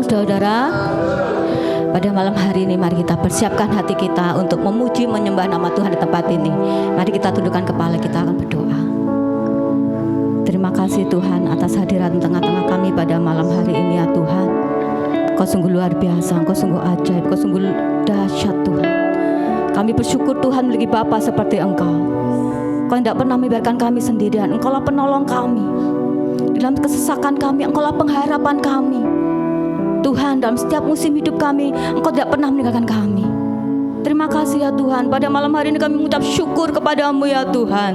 saudara. Pada malam hari ini mari kita persiapkan hati kita untuk memuji menyembah nama Tuhan di tempat ini. Mari kita tundukkan kepala, kita akan berdoa. Terima kasih Tuhan atas hadirat tengah-tengah kami pada malam hari ini ya Tuhan. Kau sungguh luar biasa, Kau sungguh ajaib, Kau sungguh dahsyat Tuhan. Kami bersyukur Tuhan memiliki Bapa seperti Engkau. Kau tidak pernah membiarkan kami sendirian. Engkaulah penolong kami. Dalam kesesakan kami, Engkaulah pengharapan kami. Tuhan, dalam setiap musim hidup kami, Engkau tidak pernah meninggalkan kami. Terima kasih ya Tuhan. Pada malam hari ini kami mengucap syukur kepadamu ya Tuhan.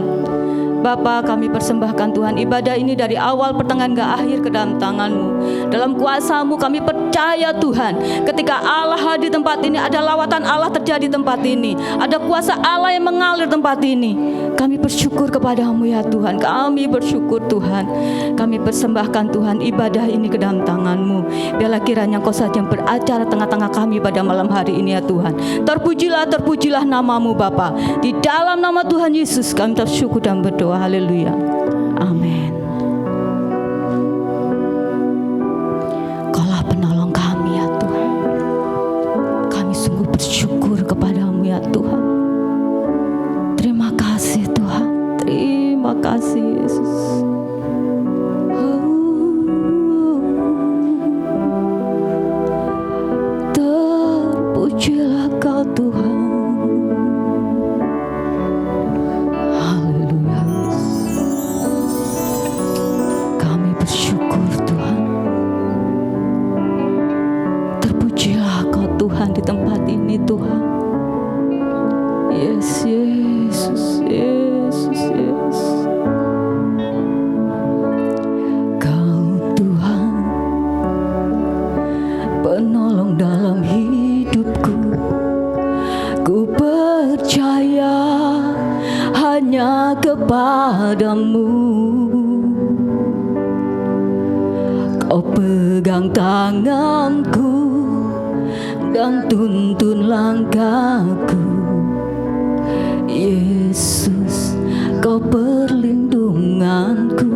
Bapa, kami persembahkan Tuhan ibadah ini dari awal pertengahan ke akhir ke dalam tangan-Mu. Dalam kuasa-Mu kami percaya Tuhan, ketika Allah hadir di tempat ini, ada lawatan Allah terjadi di tempat ini, ada kuasa Allah yang mengalir di tempat ini. Kami bersyukur kepadamu ya Tuhan. Kami bersyukur Tuhan. Kami persembahkan Tuhan ibadah ini ke dalam tangan-Mu. Biarlah kiranya Kau saja yang beracara tengah-tengah kami pada malam hari ini ya Tuhan. Terpujilah nama-Mu Bapa. Di dalam nama Tuhan Yesus kami bersyukur dan berdoa. Haleluya. Amin. Kaulah penolong kami ya Tuhan. Kami sungguh bersyukur kepadamu ya Tuhan. Terima kasih Tuhan. Terima kasih Yesus. Terpujilah Kau Tuhan. Tuhan di tempat ini Tuhan. Yes, Yesus, Yesus, Yesus. Kau Tuhan, penolong dalam hidupku. Ku percaya hanya kepadamu. Kau pegang tanganku dan tuntun langkahku. Yesus, Kau perlindunganku.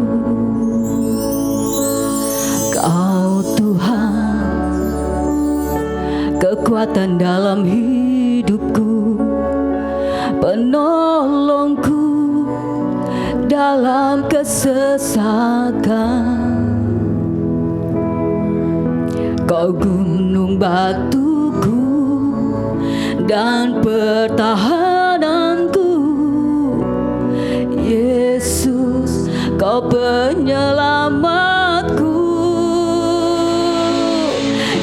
Kau Tuhan, kekuatan dalam hidupku, penolongku dalam kesesakan. Kau gunung batu dan pertahananku. Yesus, Kau penyelamatku.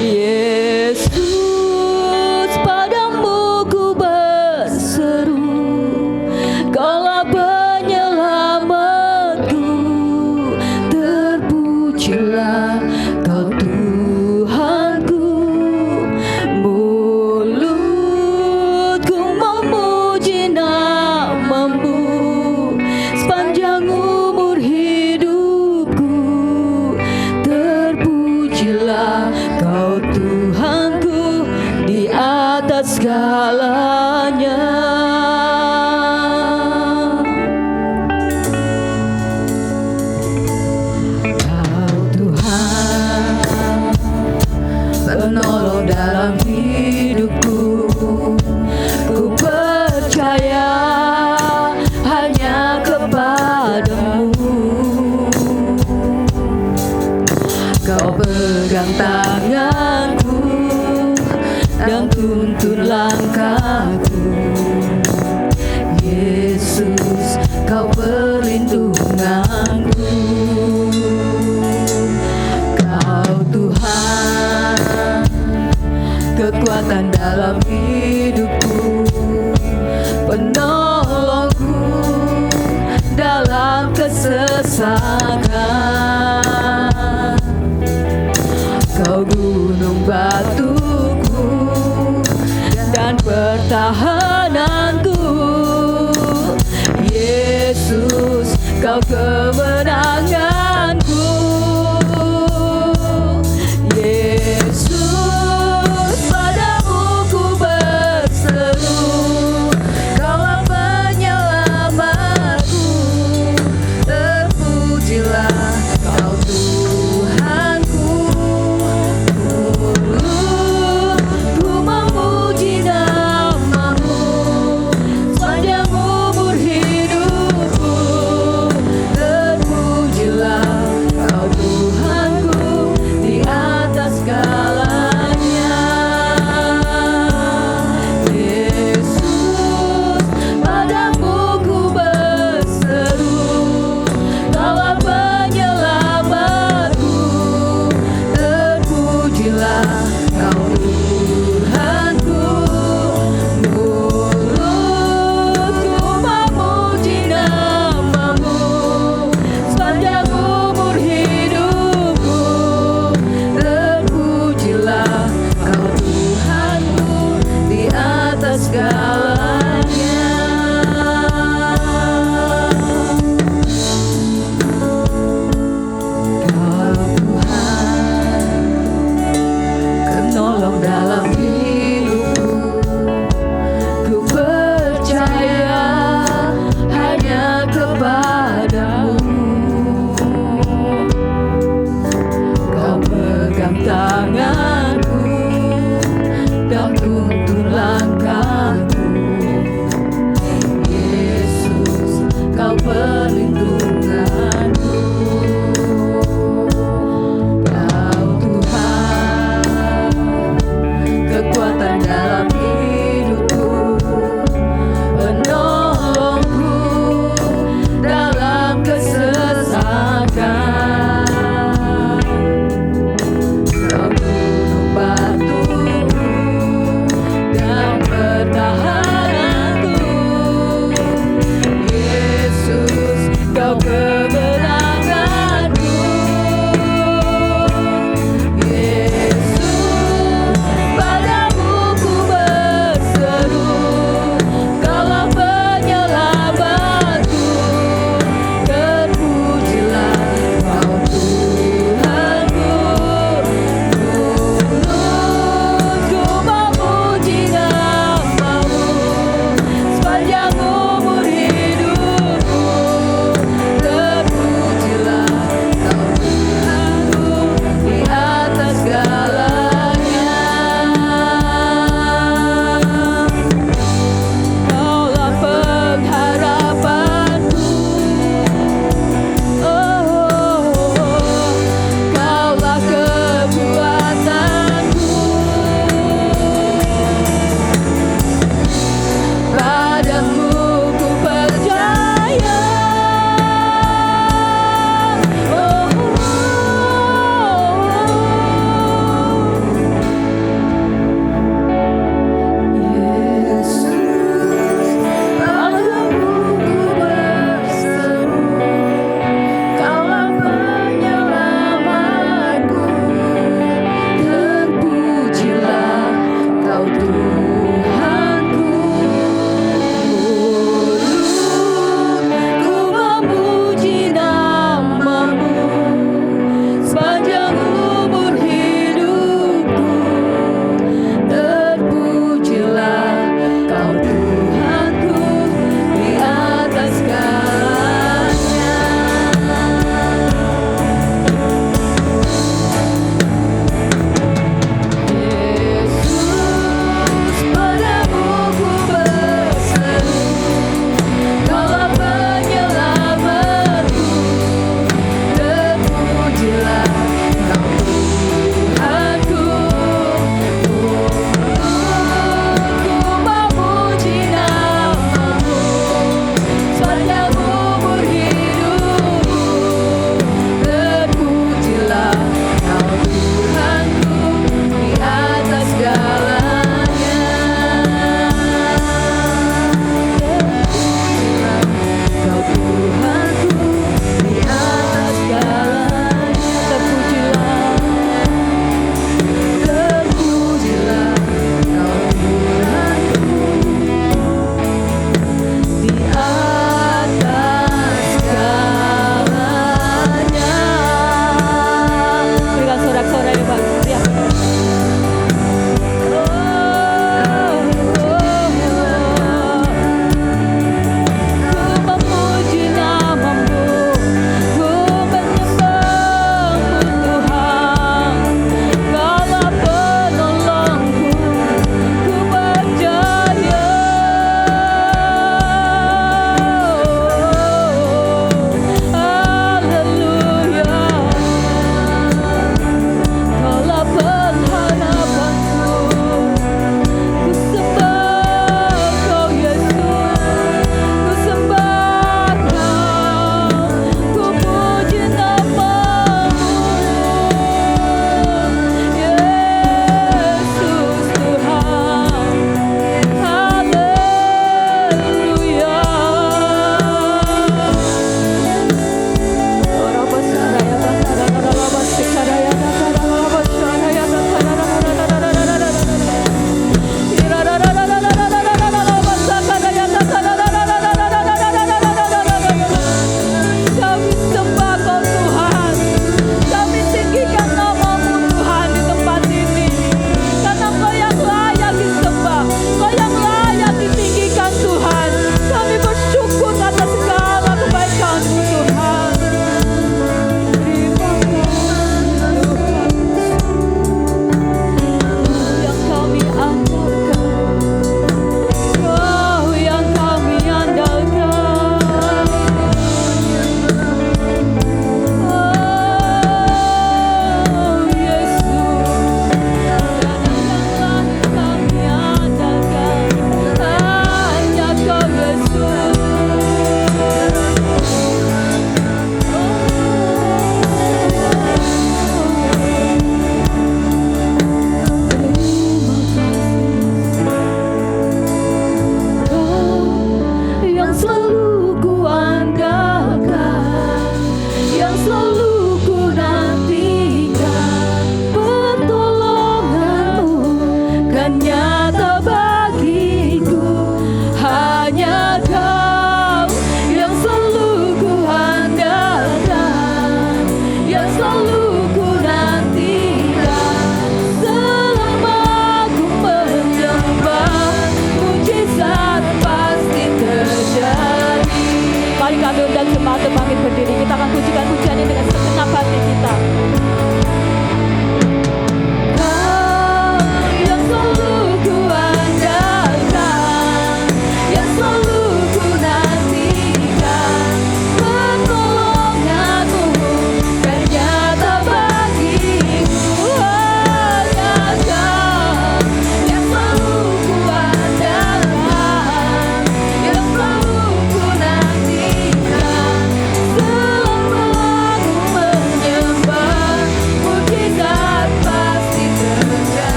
Yesus, padamu ku berseru. Kaulah penyelamatku. Terpujilah Kau Tuhanku. Segalanya. Kau Tuhan, penolong dalam hidupku. Ku percaya hanya kepadamu. Kau pegang tanganku dan tuntun langkahku. Yesus, Kau perlindunganku. Kau Tuhan, kekuatan dalam hidupku, penolongku dalam kesesakan. Kau gunung batuku dan pertahananku. Yesus, Kau kemenanganku. Yesus, padamu ku berseru. Kaulah penyelamatku. Terpujilah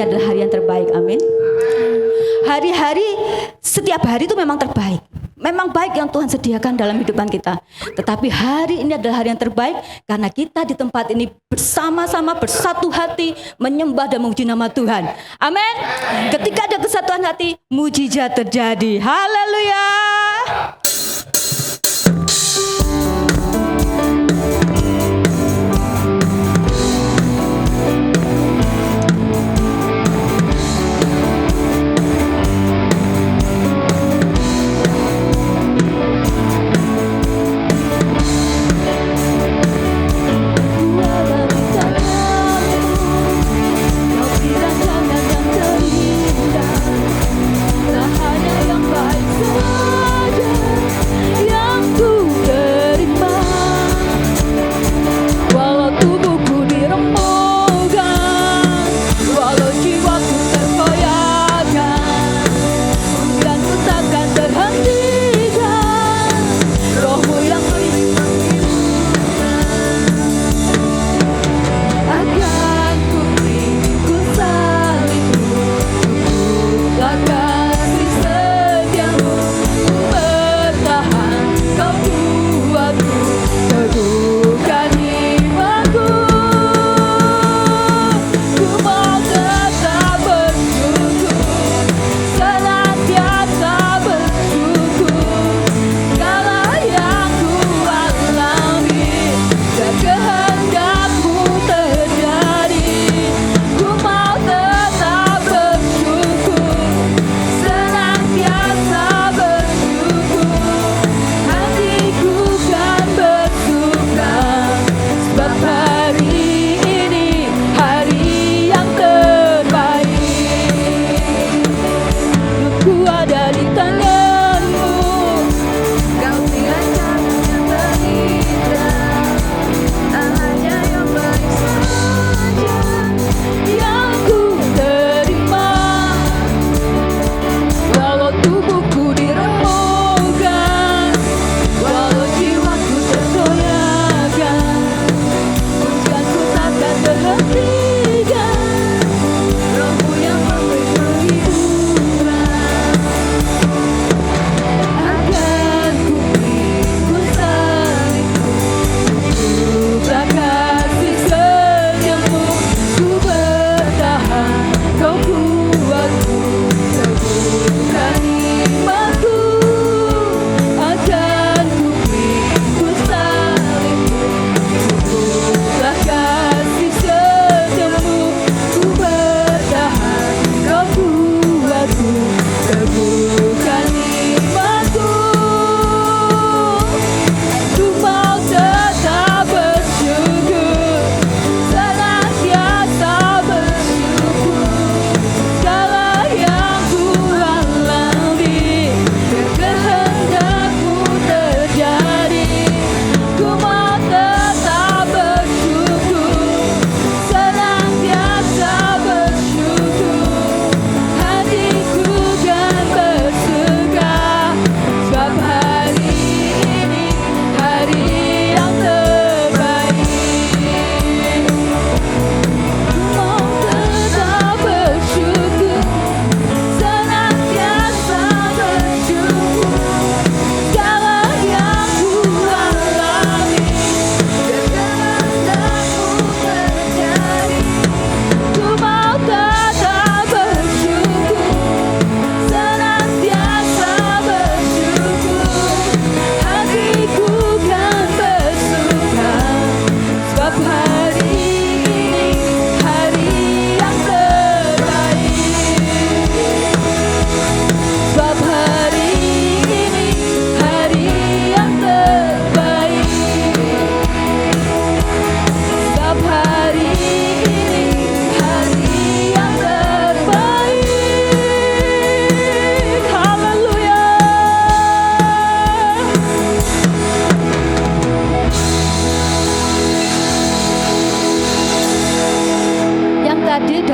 ini adalah hari yang terbaik. Amin. Hari-hari, setiap hari itu memang terbaik. Memang baik yang Tuhan sediakan dalam kehidupan kita. Tetapi hari ini adalah hari yang terbaik karena kita di tempat ini bersama-sama bersatu hati menyembah dan memuji nama Tuhan. Amin. Ketika ada kesatuan hati, mujizat terjadi. Haleluya.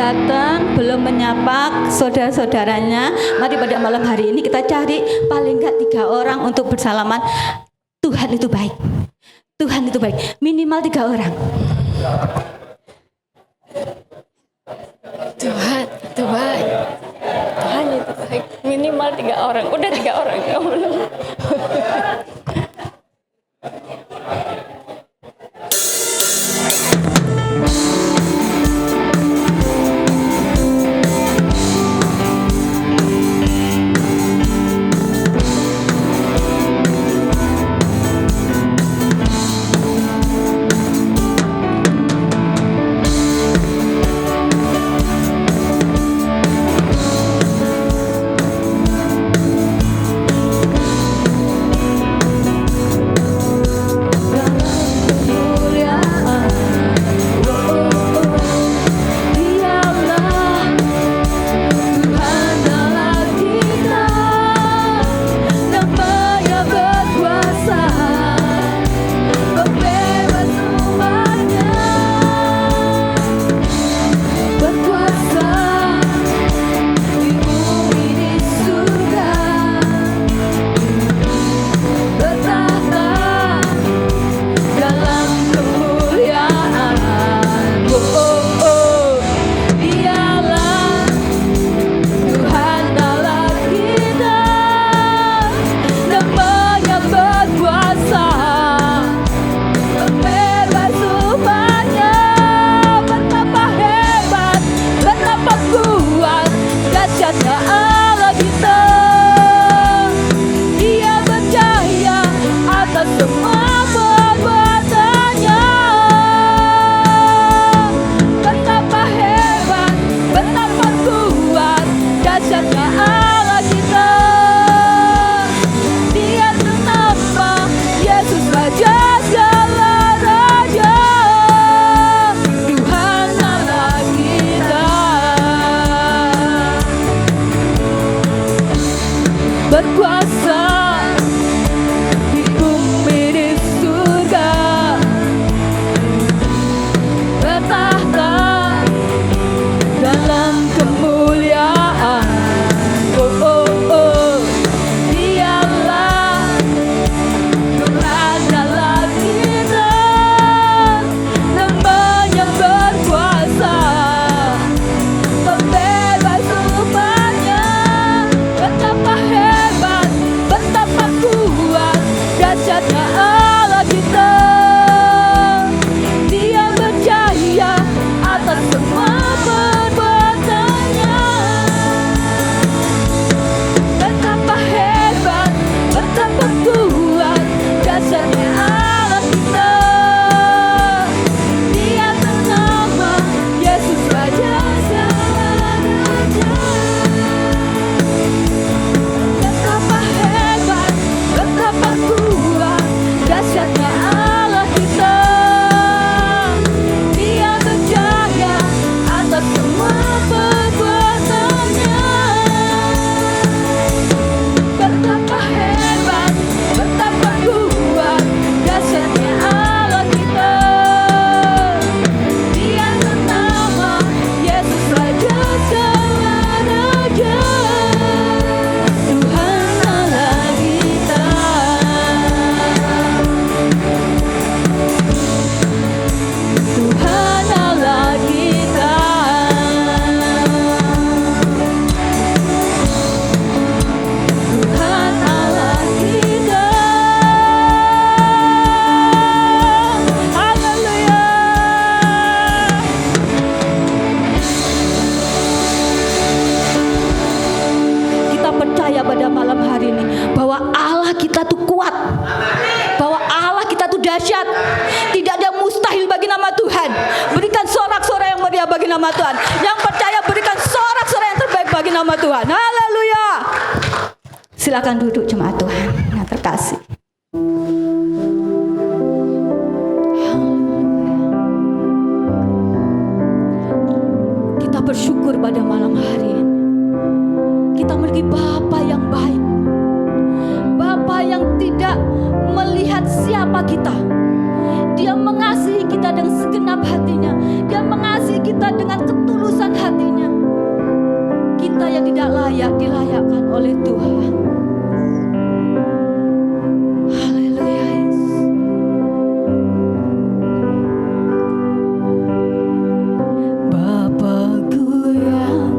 datang belum menyapa saudara-saudaranya, mari pada malam hari ini kita cari paling enggak 3 orang untuk bersalaman. Tuhan itu baik, Tuhan itu baik, minimal 3 orang. itu baik. Tuhan itu baik. Minimal 3 orang. Udah 3 orang. Ya Allah. dahsyat. Tidak ada mustahil bagi nama Tuhan. Berikan sorak-sorai yang meriah bagi nama Tuhan. Yang percaya berikan sorak-sorai yang terbaik bagi nama Tuhan. Haleluya. Silakan duduk jemaat Tuhan yang terkasih. Kita bersyukur pada malam hari ini. Kita memiliki Bapa yang baik, Bapa yang tidak melihat siapa kita. Dia mengasihi kita dengan segenap hatinya. Dia mengasihi kita dengan ketulusan hatinya. Kita yang tidak layak dilayakkan oleh Tuhan. Haleluya. Bapakku yang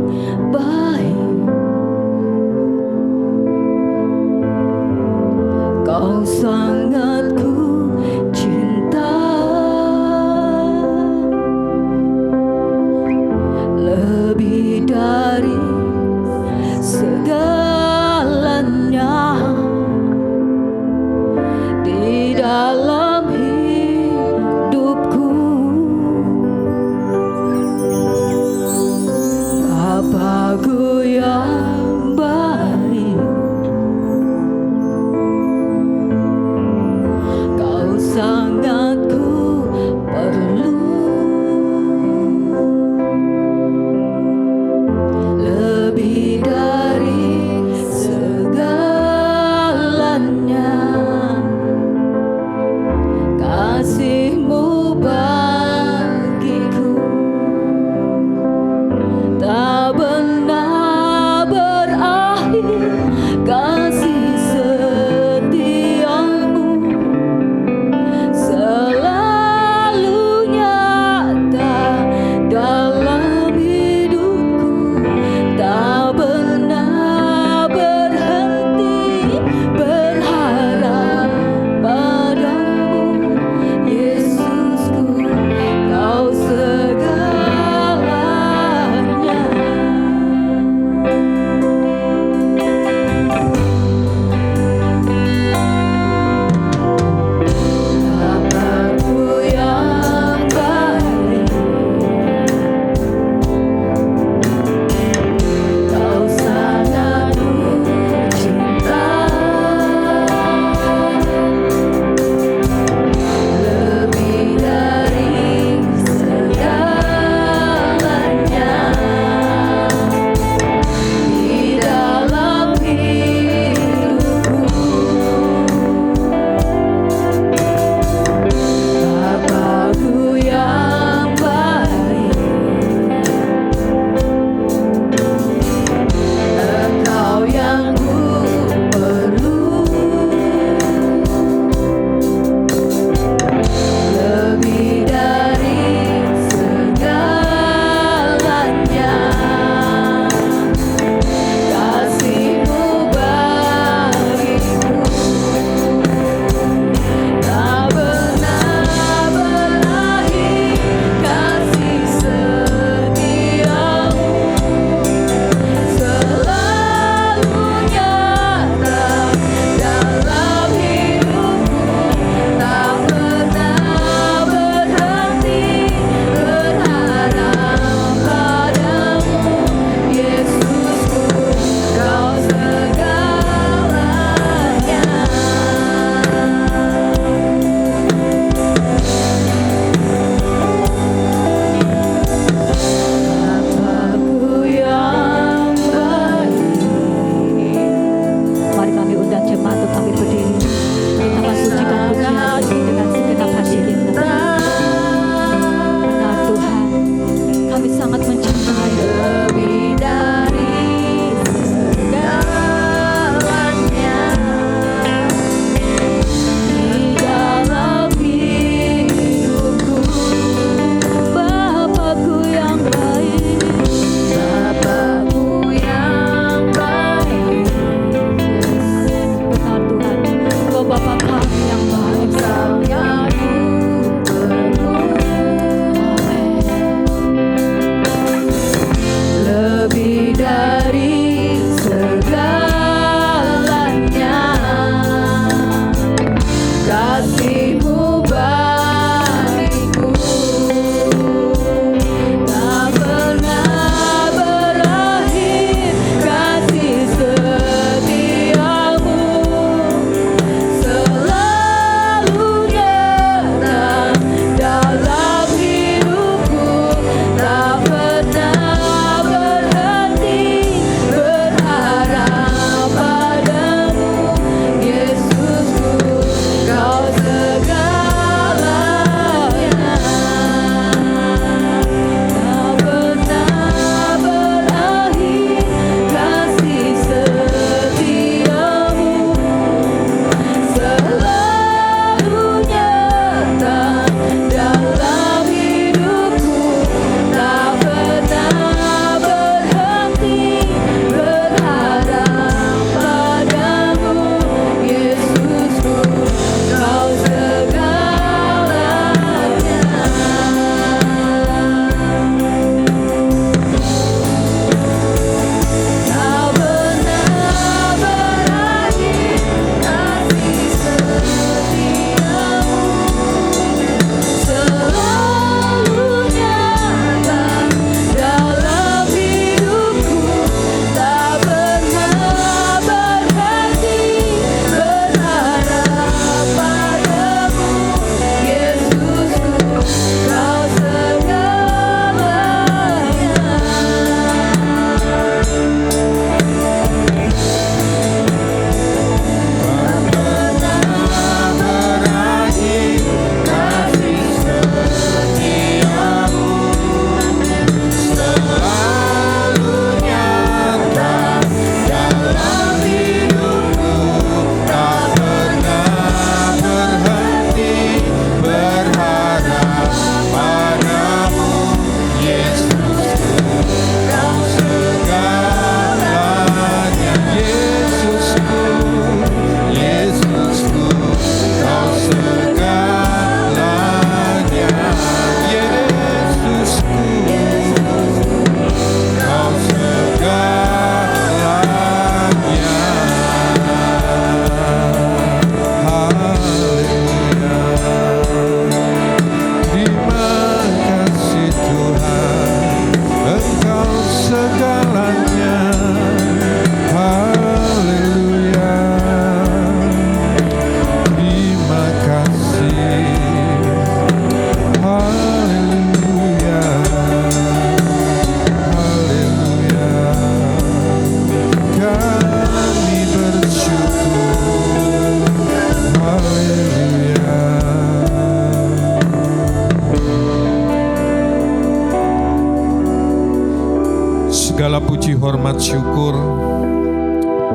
Segala puji, hormat, syukur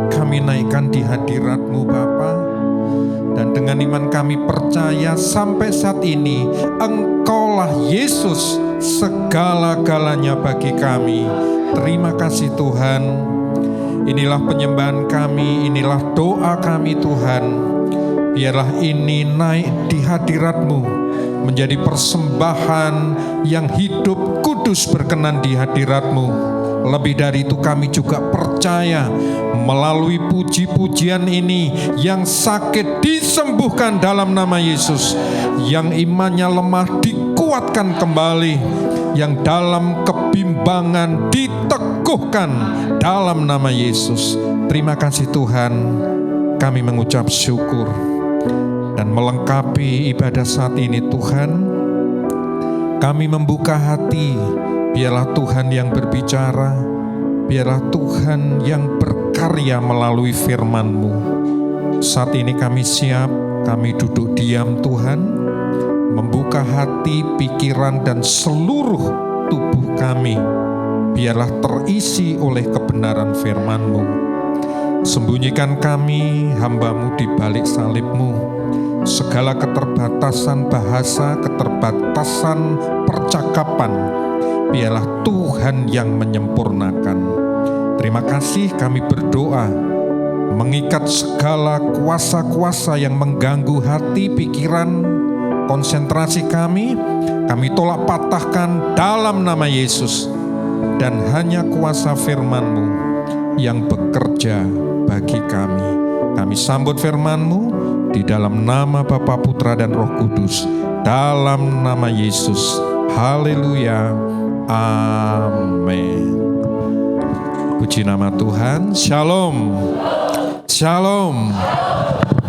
kami naikkan di hadirat-Mu Bapa. Dan dengan iman kami percaya sampai saat ini Engkaulah Yesus segala-galanya bagi kami. Terima kasih Tuhan. Inilah penyembahan kami, inilah doa kami Tuhan. Biarlah ini naik di hadirat-Mu menjadi persembahan yang hidup, kudus, berkenan di hadirat-Mu. Lebih dari itu kami juga percaya melalui puji-pujian ini yang sakit disembuhkan dalam nama Yesus, yang imannya lemah dikuatkan kembali, yang dalam kebimbangan diteguhkan dalam nama Yesus. Terima kasih Tuhan, kami mengucap syukur dan melengkapi ibadah saat ini Tuhan. Kami membuka hati. Biarlah Tuhan yang berbicara, biarlah Tuhan yang berkarya melalui firman-Mu. Saat ini kami siap, kami duduk diam Tuhan, membuka hati, pikiran, dan seluruh tubuh kami. Biarlah terisi oleh kebenaran firman-Mu. Sembunyikan kami, hamba-Mu di balik salib-Mu. Segala keterbatasan bahasa, keterbatasan percakapan, biarlah Tuhan yang menyempurnakan. Terima kasih, kami berdoa mengikat segala kuasa-kuasa yang mengganggu hati, pikiran, konsentrasi kami tolak patahkan dalam nama Yesus. Dan hanya kuasa firman-Mu yang bekerja bagi kami. Kami sambut firman-Mu di dalam nama Bapa, Putra, dan Roh Kudus. Dalam nama Yesus. Haleluya. Amin. Puji nama Tuhan. Shalom. Shalom.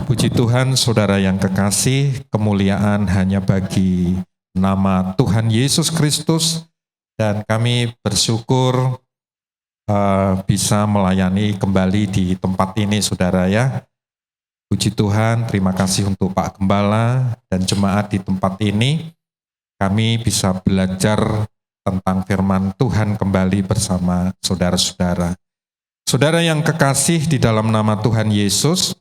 Puji Tuhan, saudara yang kekasih, kemuliaan hanya bagi nama Tuhan Yesus Kristus. Dan kami bersyukur bisa melayani kembali di tempat ini, saudara ya. Puji Tuhan, terima kasih untuk Pak Gembala dan jemaat di tempat ini. Kami bisa belajar tentang firman Tuhan kembali bersama saudara-saudara. Saudara yang kekasih di dalam nama Tuhan Yesus,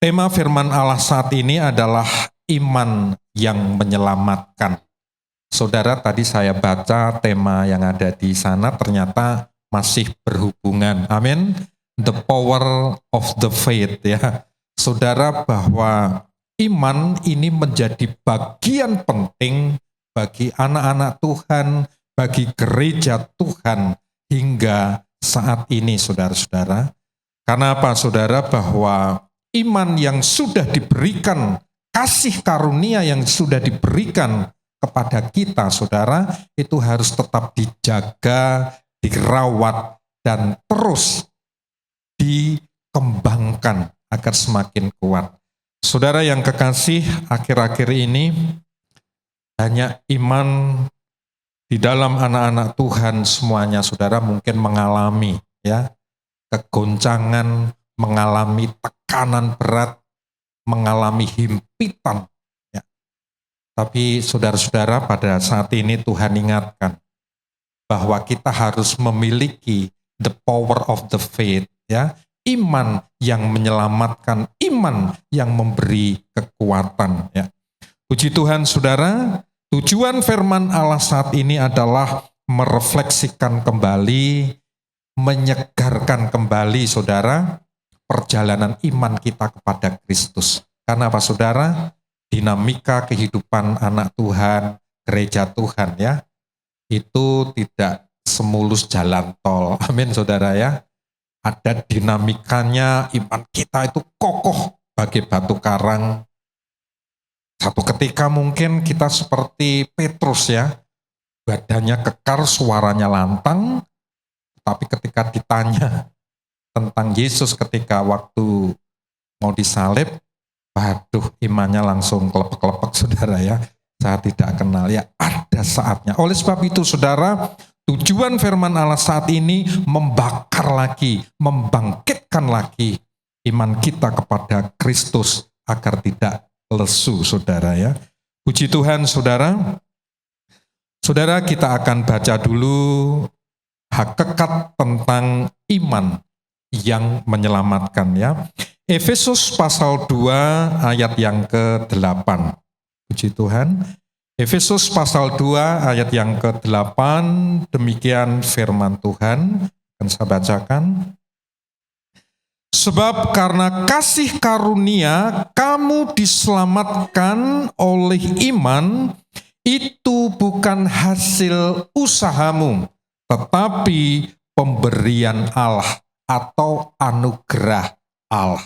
tema firman Allah saat ini adalah iman yang menyelamatkan. Saudara, tadi saya baca tema yang ada di sana ternyata masih berhubungan. Amin. The power of the faith ya. Saudara, bahwa iman ini menjadi bagian penting bagi anak-anak Tuhan, bagi gereja Tuhan hingga saat ini, saudara-saudara. Karena apa, saudara? Bahwa iman yang sudah diberikan, kasih karunia yang sudah diberikan kepada kita, saudara, itu harus tetap dijaga, dirawat, dan terus dikembangkan agar semakin kuat. Saudara yang kekasih, akhir-akhir ini banyak iman di dalam anak-anak Tuhan semuanya, saudara, mungkin mengalami ya kegoncangan, mengalami tekanan berat, mengalami himpitan. Ya. Tapi saudara-saudara, pada saat ini Tuhan ingatkan bahwa kita harus memiliki the power of the faith, ya, iman yang menyelamatkan, iman yang memberi kekuatan. Ya. Puji Tuhan, saudara. Tujuan firman Allah saat ini adalah merefleksikan kembali, menyegarkan kembali, saudara, perjalanan iman kita kepada Kristus. Karena apa, saudara? Dinamika kehidupan anak Tuhan, gereja Tuhan ya, itu tidak semulus jalan tol. Amin, saudara ya. Ada dinamikanya, iman kita itu kokoh bagai batu karang. Satu ketika mungkin kita seperti Petrus ya, badannya kekar, suaranya lantang, tapi ketika ditanya tentang Yesus ketika waktu mau disalib, waduh, imannya langsung kelepek-kelepek, saudara ya. Saya tidak kenal, ya ada saatnya. Oleh sebab itu, saudara, tujuan firman Allah saat ini membakar lagi, membangkitkan lagi iman kita kepada Kristus agar tidak lesu, saudara ya. Puji Tuhan, saudara. Saudara, kita akan baca dulu hakikat tentang iman yang menyelamatkan ya. Efesus pasal 2 ayat yang ke-8. Puji Tuhan. Efesus pasal 2 ayat yang ke-8, demikian firman Tuhan, akan saya bacakan. Sebab karena kasih karunia kamu diselamatkan oleh iman, itu bukan hasil usahamu, tetapi pemberian Allah atau anugerah Allah.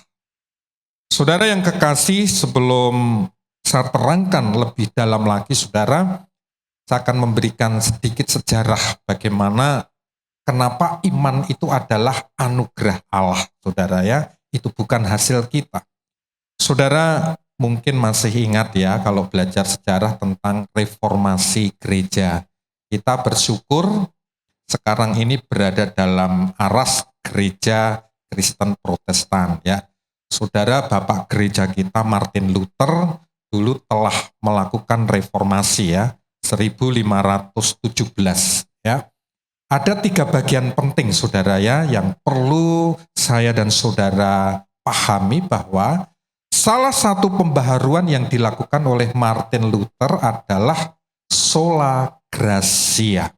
Saudara yang kekasih, sebelum saya terangkan lebih dalam lagi, saudara, saya akan memberikan sedikit sejarah bagaimana kenapa iman itu adalah anugerah Allah, saudara ya. Itu bukan hasil kita. Saudara mungkin masih ingat ya kalau belajar sejarah tentang reformasi gereja. Kita bersyukur sekarang ini berada dalam aras gereja Kristen Protestan ya. Saudara, Bapak gereja kita Martin Luther dulu telah melakukan reformasi ya, 1517 ya. Ada 3 bagian penting saudara ya yang perlu saya dan saudara pahami, bahwa salah satu pembaharuan yang dilakukan oleh Martin Luther adalah sola gratia.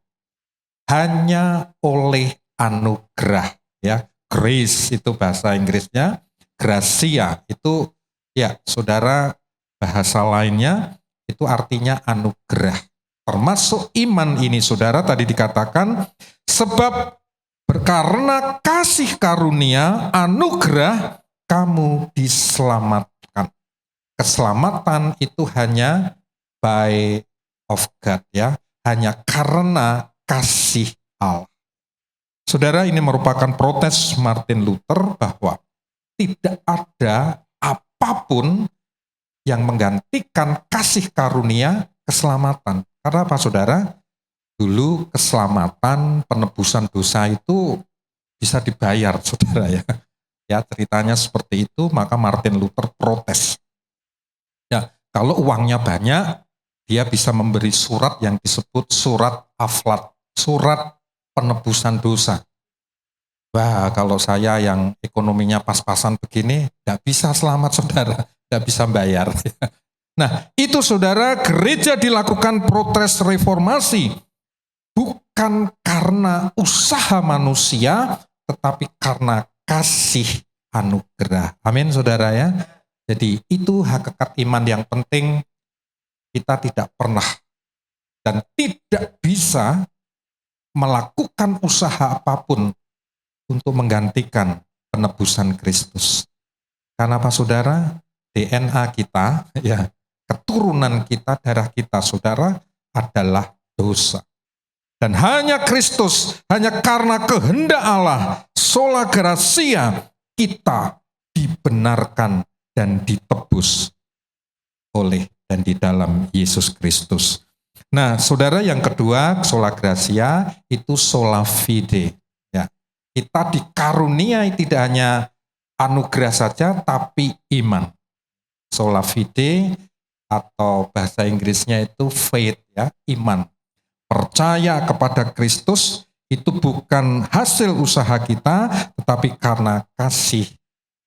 Hanya oleh anugerah ya. Grace itu bahasa Inggrisnya, gratia itu ya saudara, bahasa lainnya itu artinya anugerah. Termasuk iman ini saudara, tadi dikatakan sebab karena kasih karunia anugerah kamu diselamatkan. Keselamatan itu hanya by of God ya, hanya karena kasih Allah. Saudara, ini merupakan protes Martin Luther bahwa tidak ada apapun yang menggantikan kasih karunia keselamatan. Karena apa saudara? Dulu keselamatan, penebusan dosa itu bisa dibayar saudara ya. Ya ceritanya seperti itu, maka Martin Luther protes. Ya, kalau uangnya banyak, dia bisa memberi surat yang disebut surat aflat, surat penebusan dosa. Wah, kalau saya yang ekonominya pas-pasan begini, tidak bisa selamat saudara, tidak bisa bayar. Nah, itu saudara, gereja dilakukan protes reformasi bukan karena usaha manusia, tetapi karena kasih anugerah. Amin saudara ya. Jadi itu hakikat iman yang penting. Kita tidak pernah dan tidak bisa melakukan usaha apapun untuk menggantikan penebusan Kristus. Karena apa saudara? DNA kita, ya, keturunan kita, darah kita saudara adalah dosa. Dan hanya Kristus, hanya karena kehendak Allah, sola gratia, kita dibenarkan dan ditebus oleh dan di dalam Yesus Kristus. Nah, saudara, yang kedua, sola gratia itu sola fide. Ya, kita dikaruniai tidak hanya anugerah saja, tapi iman. Sola fide atau bahasa Inggrisnya itu faith, ya, iman. Percaya kepada Kristus itu bukan hasil usaha kita, tetapi karena kasih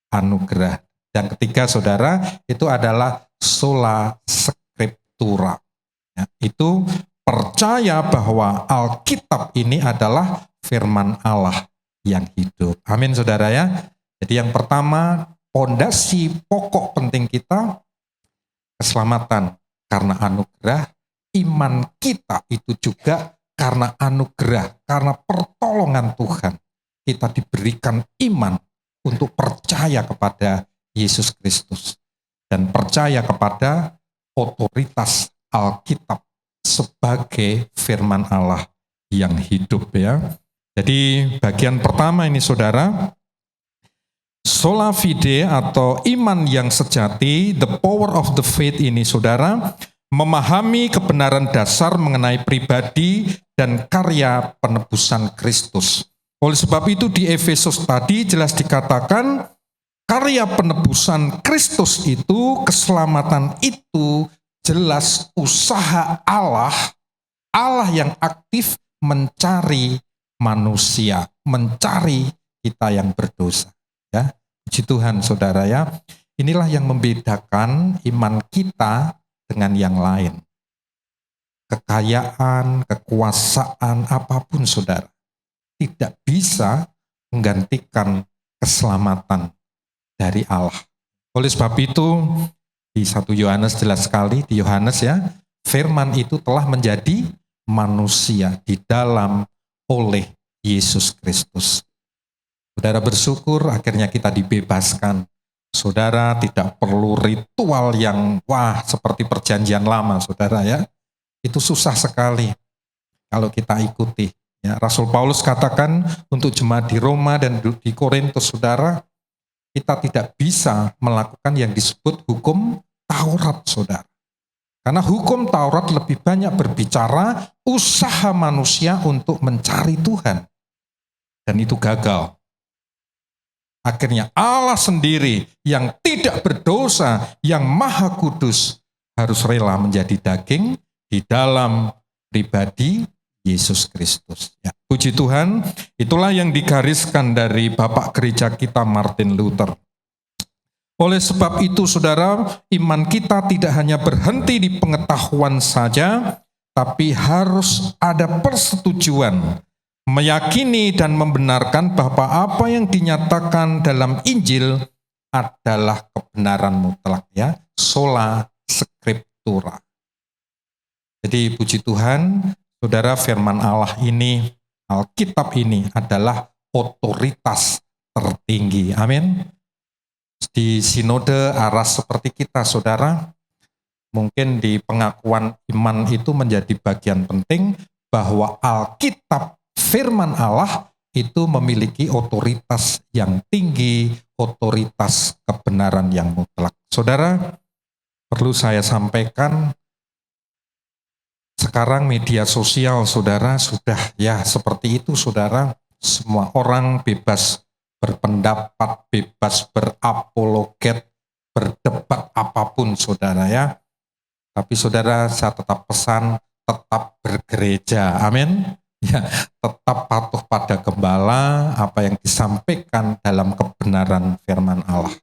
anugerah. Dan ketiga, saudara, itu adalah sola scriptura. Ya, itu percaya bahwa Alkitab ini adalah firman Allah yang hidup. Amin, saudara ya. Jadi yang pertama, pondasi pokok penting kita, keselamatan karena anugerah. Iman kita itu juga karena anugerah, karena pertolongan Tuhan. Kita diberikan iman untuk percaya kepada Yesus Kristus dan percaya kepada otoritas Alkitab sebagai firman Allah yang hidup ya. Jadi bagian pertama ini saudara, sola fide atau iman yang sejati, the power of the faith ini saudara, memahami kebenaran dasar mengenai pribadi dan karya penebusan Kristus. Oleh sebab itu di Efesus tadi jelas dikatakan karya penebusan Kristus itu, keselamatan itu jelas usaha Allah, Allah yang aktif mencari manusia, mencari kita yang berdosa. Ya, puji Tuhan saudara ya. Inilah yang membedakan iman kita dengan yang lain. Kekayaan, kekuasaan, apapun saudara, tidak bisa menggantikan keselamatan dari Allah. Oleh sebab itu, di 1 Yohanes jelas sekali, di Yohanes ya, firman itu telah menjadi manusia di dalam oleh Yesus Kristus. Saudara bersyukur akhirnya kita dibebaskan. Saudara tidak perlu ritual yang seperti perjanjian lama saudara ya. Itu susah sekali kalau kita ikuti. Ya, Rasul Paulus katakan untuk jemaat di Roma dan di Korintus saudara, kita tidak bisa melakukan yang disebut hukum Taurat saudara. Karena hukum Taurat lebih banyak berbicara usaha manusia untuk mencari Tuhan. Dan itu gagal. Akhirnya Allah sendiri yang tidak berdosa, yang maha kudus, harus rela menjadi daging di dalam pribadi Yesus Kristus. Ya, puji Tuhan, itulah yang digariskan dari Bapak Gereja kita Martin Luther. Oleh sebab itu saudara, iman kita tidak hanya berhenti di pengetahuan saja, tapi harus ada persetujuan, meyakini dan membenarkan bahwa apa yang dinyatakan dalam Injil adalah kebenaran mutlak ya, sola scriptura. Jadi puji Tuhan, saudara, firman Allah ini, Alkitab ini adalah otoritas tertinggi. Amin. Di sinode aras seperti kita, saudara, mungkin di pengakuan iman itu menjadi bagian penting bahwa Alkitab, firman Allah itu memiliki otoritas yang tinggi, otoritas kebenaran yang mutlak. Saudara, perlu saya sampaikan, sekarang media sosial saudara sudah ya seperti itu saudara, semua orang bebas berpendapat, bebas berapologet, berdebat apapun saudara ya. Tapi saudara, saya tetap pesan, tetap bergereja, amin. Ya, tetap patuh pada gembala apa yang disampaikan dalam kebenaran firman Allah.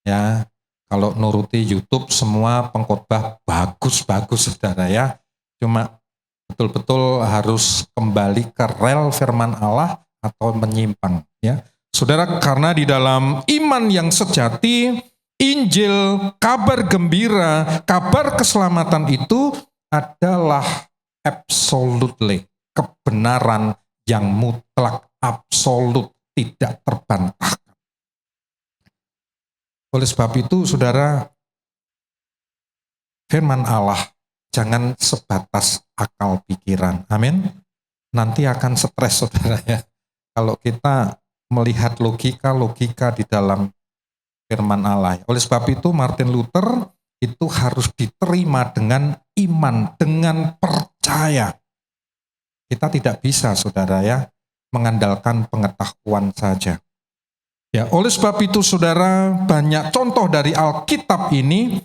Ya, kalau nuruti YouTube semua pengkhotbah bagus-bagus saudara ya. Cuma betul-betul harus kembali ke rel firman Allah atau menyimpang ya. Saudara, karena di dalam iman yang sejati, Injil, kabar gembira, kabar keselamatan itu adalah absolutely kebenaran yang mutlak, absolut, tidak terbantahkan. Oleh sebab itu, saudara, firman Allah jangan sebatas akal pikiran. Amin. Nanti akan stres saudara ya. Kalau kita melihat logika di dalam firman Allah. Oleh sebab itu Martin Luther itu harus diterima dengan iman, dengan percaya. Kita tidak bisa saudara ya mengandalkan pengetahuan saja. Ya, oleh sebab itu saudara, banyak contoh dari Alkitab ini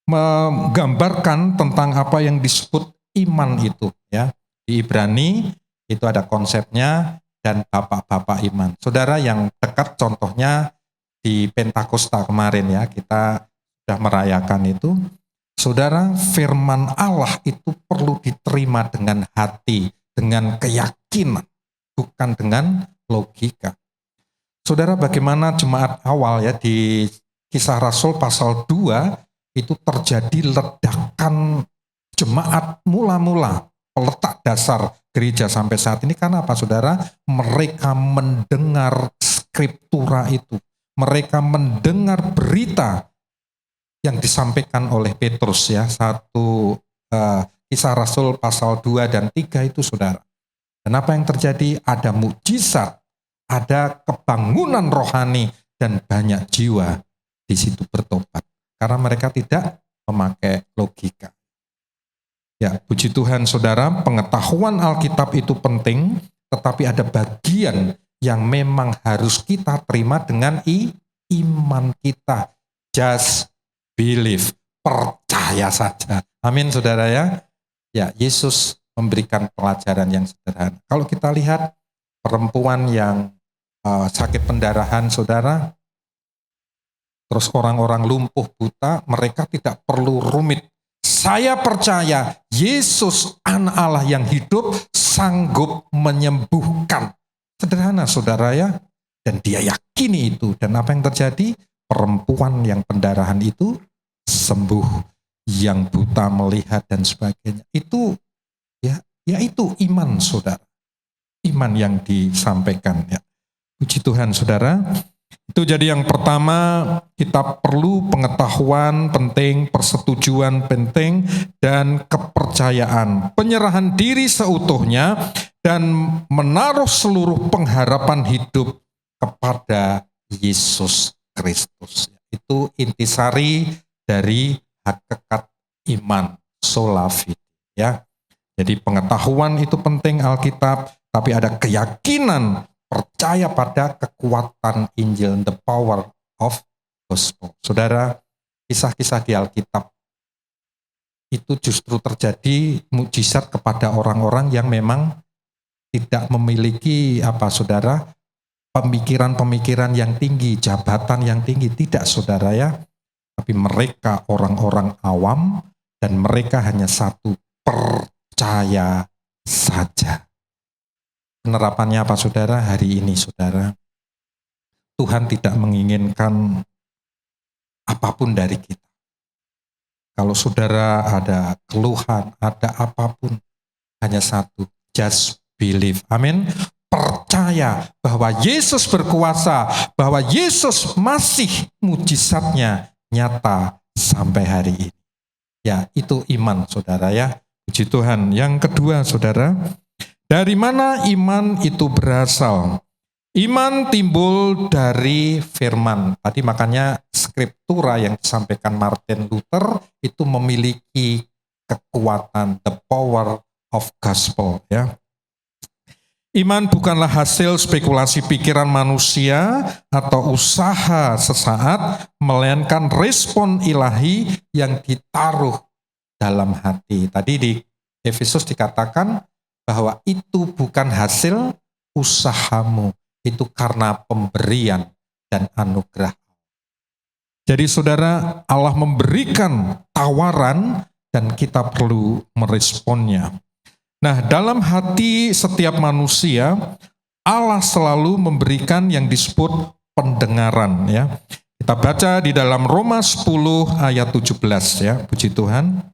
menggambarkan tentang apa yang disebut iman itu ya. Di Ibrani itu ada konsepnya dan bapak-bapak iman. Saudara, yang dekat contohnya di Pentakosta kemarin ya, kita sudah merayakan itu. Saudara, firman Allah itu perlu diterima dengan hati, dengan keyakinan, bukan dengan logika. Saudara, bagaimana jemaat awal ya di Kisah Rasul pasal 2 itu terjadi ledakan jemaat mula-mula, peletak dasar gereja sampai saat ini. Karena apa saudara? Mereka mendengar skriptura itu. Mereka mendengar berita yang disampaikan oleh Petrus ya. Kisah Rasul pasal 2 dan 3 itu saudara. Dan apa yang terjadi? Ada mukjizat, ada kebangunan rohani, dan banyak jiwa di situ bertobat. Karena mereka tidak memakai logika. Ya, puji Tuhan saudara, pengetahuan Alkitab itu penting, tetapi ada bagian yang memang harus kita terima dengan iman kita. Just believe, percaya saja. Amin saudara ya. Ya, Yesus memberikan pelajaran yang sederhana. Kalau kita lihat perempuan yang sakit pendarahan, saudara, terus orang-orang lumpuh buta, mereka tidak perlu rumit. Saya percaya Yesus anak Allah yang hidup sanggup menyembuhkan. Sederhana, saudara ya. Dan dia yakini itu. Dan apa yang terjadi? Perempuan yang pendarahan itu sembuh, yang buta melihat dan sebagainya. Itu ya itu iman, saudara. Iman yang disampaikan ya. Puji Tuhan, saudara. Itu jadi yang pertama, kita perlu pengetahuan penting, persetujuan penting, dan kepercayaan. Penyerahan diri seutuhnya dan menaruh seluruh pengharapan hidup kepada Yesus Kristus. Itu intisari dari hakikat iman, sola fide ya. Jadi pengetahuan itu penting Alkitab, tapi ada keyakinan, percaya pada kekuatan Injil, the power of gospel. Saudara, kisah-kisah di Alkitab itu justru terjadi mukjizat kepada orang-orang yang memang tidak memiliki saudara, pemikiran-pemikiran yang tinggi, jabatan yang tinggi, tidak saudara ya. Tapi mereka orang-orang awam dan mereka hanya satu, percaya saja. Penerapannya apa saudara? Hari ini saudara, Tuhan tidak menginginkan apapun dari kita. Kalau saudara ada keluhan, ada apapun, hanya satu, just believe. Amin. Percaya bahwa Yesus berkuasa, bahwa Yesus masih mujizatnya nyata sampai hari ini. Ya, itu iman saudara ya. Puji Tuhan. Yang kedua saudara, dari mana iman itu berasal? Iman timbul dari firman. Tadi makanya skriptura yang disampaikan Martin Luther itu memiliki kekuatan, the power of gospel ya. Iman bukanlah hasil spekulasi pikiran manusia atau usaha sesaat, melainkan respon ilahi yang ditaruh dalam hati. Tadi di Efesus dikatakan bahwa itu bukan hasil usahamu, itu karena pemberian dan anugerah. Jadi saudara, Allah memberikan tawaran dan kita perlu meresponnya. Nah, dalam hati setiap manusia, Allah selalu memberikan yang disebut pendengaran ya. Kita baca di dalam Roma 10 ayat 17 ya, puji Tuhan.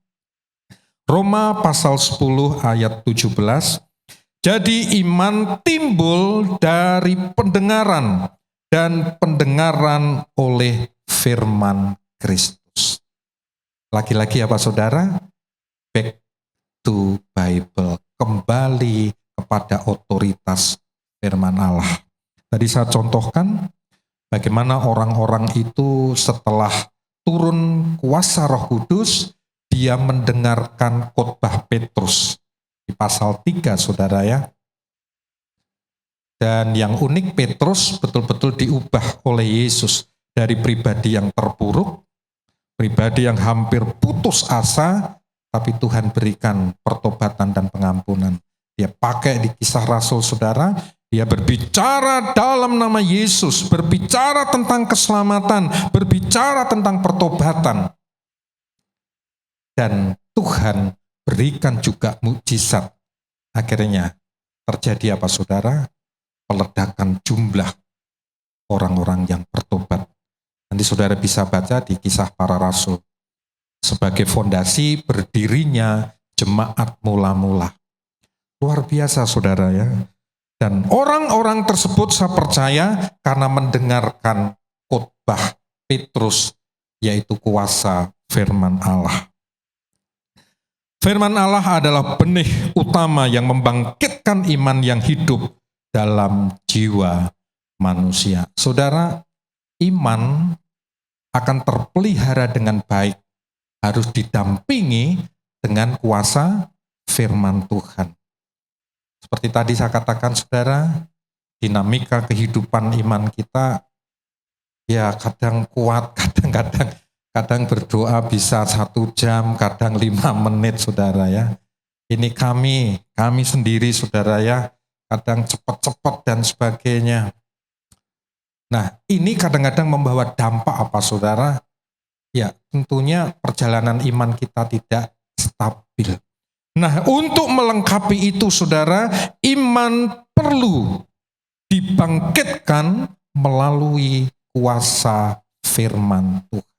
Roma pasal 10 ayat 17. Jadi iman timbul dari pendengaran dan pendengaran oleh firman Kristus. Lagi-lagi apa saudara? Back to Bible, kembali kepada otoritas firman Allah. Tadi saya contohkan bagaimana orang-orang itu setelah turun kuasa Roh Kudus, dia mendengarkan khotbah Petrus di pasal 3 saudara ya. Dan yang unik, Petrus betul-betul diubah oleh Yesus dari pribadi yang terpuruk, pribadi yang hampir putus asa, tapi Tuhan berikan pertobatan dan pengampunan. Dia pakai di Kisah Rasul saudara, dia berbicara dalam nama Yesus, berbicara tentang keselamatan, berbicara tentang pertobatan. Dan Tuhan berikan juga mukjizat. Akhirnya terjadi apa saudara? Peledakan jumlah orang-orang yang bertobat. Nanti saudara bisa baca di Kisah Para Rasul. Sebagai fondasi berdirinya jemaat mula-mula. Luar biasa saudara ya. Dan orang-orang tersebut saya percaya karena mendengarkan khotbah Petrus, yaitu kuasa firman Allah. Firman Allah adalah benih utama yang membangkitkan iman yang hidup dalam jiwa manusia. Saudara, iman akan terpelihara dengan baik, harus didampingi dengan kuasa firman Tuhan. Seperti tadi saya katakan saudara, dinamika kehidupan iman kita ya kadang kuat, kadang berdoa bisa 1 jam, kadang 5 menit saudara ya. Ini kami sendiri saudara ya, kadang cepat-cepat dan sebagainya. Nah, ini kadang-kadang membawa dampak apa saudara? Ya, tentunya perjalanan iman kita tidak stabil. Nah, untuk melengkapi itu saudara, iman perlu dibangkitkan melalui kuasa firman Tuhan.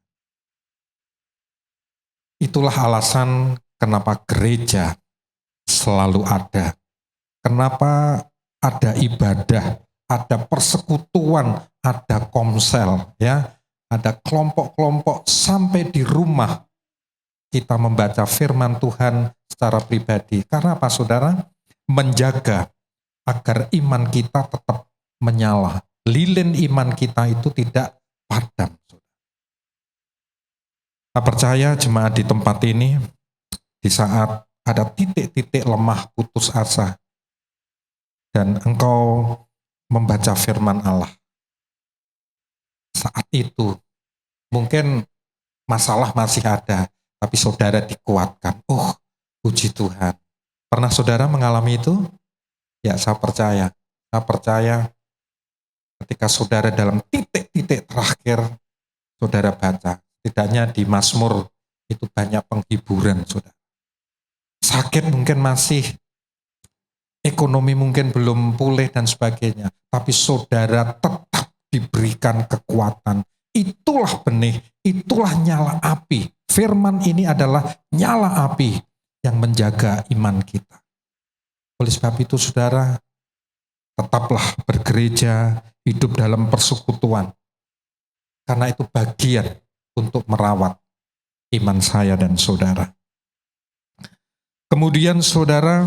Itulah alasan kenapa gereja selalu ada. Kenapa ada ibadah, ada persekutuan, ada komsel, ya, ada kelompok-kelompok sampai di rumah kita membaca firman Tuhan secara pribadi. Karena apa saudara? Menjaga agar iman kita tetap menyala. Lilin iman kita itu tidak padam. Saya percaya jemaat di tempat ini, di saat ada titik-titik lemah putus asa, dan engkau membaca firman Allah, saat itu mungkin masalah masih ada, tapi saudara dikuatkan. Oh, puji Tuhan. Pernah saudara mengalami itu? Ya, saya percaya ketika saudara dalam titik-titik terakhir, saudara baca, setidaknya di Mazmur itu banyak penghiburan saudara. Sakit mungkin masih, ekonomi mungkin belum pulih dan sebagainya, tapi saudara tetap diberikan kekuatan. Itulah benih, itulah nyala api. Firman ini adalah nyala api yang menjaga iman kita. Oleh sebab itu saudara, tetaplah bergereja, hidup dalam persekutuan. Karena itu bagian untuk merawat iman saya dan saudara. Kemudian saudara,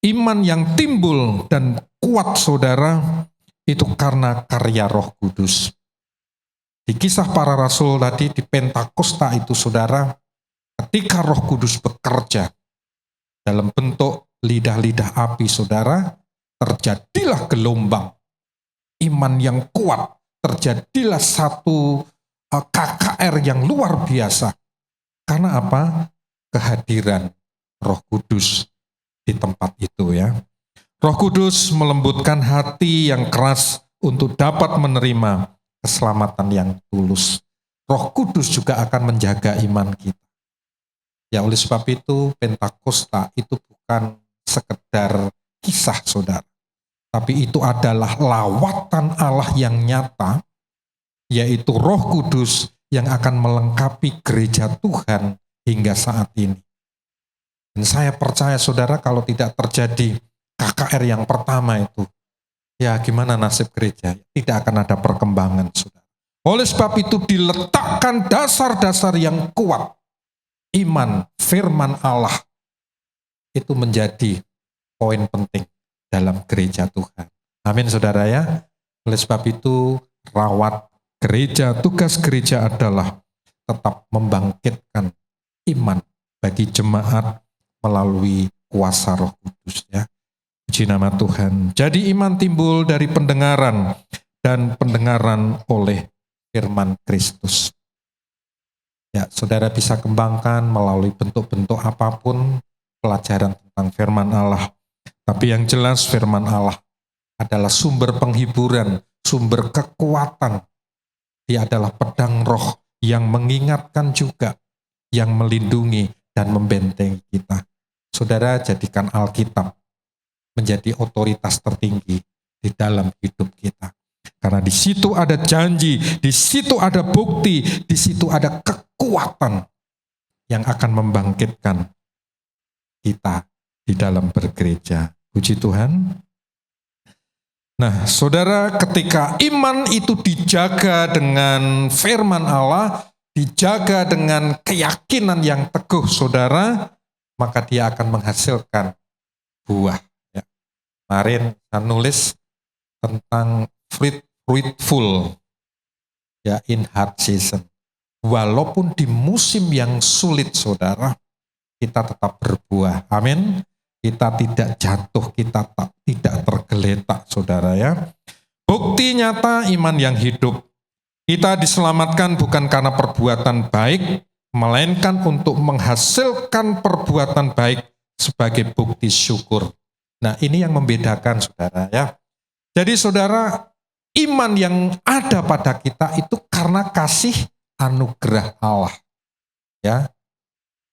iman yang timbul dan kuat saudara, itu karena karya Roh Kudus. Di kisah para rasul tadi, di Pentakosta itu saudara, ketika Roh Kudus bekerja dalam bentuk lidah-lidah api saudara, terjadilah gelombang iman yang kuat, terjadilah satu KKR yang luar biasa. Karena apa? Kehadiran Roh Kudus di tempat itu ya. Roh Kudus melembutkan hati yang keras untuk dapat menerima keselamatan yang tulus. Roh Kudus juga akan menjaga iman kita. Ya, oleh sebab itu Pentakosta itu bukan sekedar kisah saudara, tapi itu adalah lawatan Allah yang nyata, yaitu Roh Kudus yang akan melengkapi gereja Tuhan hingga saat ini. Dan saya percaya saudara, kalau tidak terjadi KKR yang pertama itu, ya gimana nasib gereja? Tidak akan ada perkembangan saudara. Oleh sebab itu diletakkan dasar-dasar yang kuat. Iman, firman Allah, itu menjadi poin penting dalam gereja Tuhan. Amin saudara ya. Oleh sebab itu rawat gereja, tugas gereja adalah tetap membangkitkan iman bagi jemaat melalui kuasa Roh Kudus ya. Puji nama Tuhan. Jadi iman timbul dari pendengaran dan pendengaran oleh firman Kristus. Ya, saudara bisa kembangkan melalui bentuk-bentuk apapun pelajaran tentang firman Allah. Tapi yang jelas firman Allah adalah sumber penghiburan, sumber kekuatan. Dia adalah pedang roh yang mengingatkan juga, yang melindungi dan membentengi kita. Saudara, jadikan Alkitab menjadi otoritas tertinggi di dalam hidup kita. Karena di situ ada janji, di situ ada bukti, di situ ada kekuatan yang akan membangkitkan kita di dalam bergereja. Puji Tuhan. Nah, saudara, ketika iman itu dijaga dengan firman Allah, dijaga dengan keyakinan yang teguh, saudara, maka dia akan menghasilkan buah. Ya. Kemarin saya nulis tentang fruitful ya, in hard season. Walaupun di musim yang sulit saudara, kita tetap berbuah. Amin. Kita tidak jatuh, kita tidak tergeletak saudara ya. Bukti nyata iman yang hidup. Kita diselamatkan bukan karena perbuatan baik, melainkan untuk menghasilkan perbuatan baik sebagai bukti syukur. Nah, ini yang membedakan saudara ya. Jadi saudara, iman yang ada pada kita itu karena kasih anugerah Allah. Ya.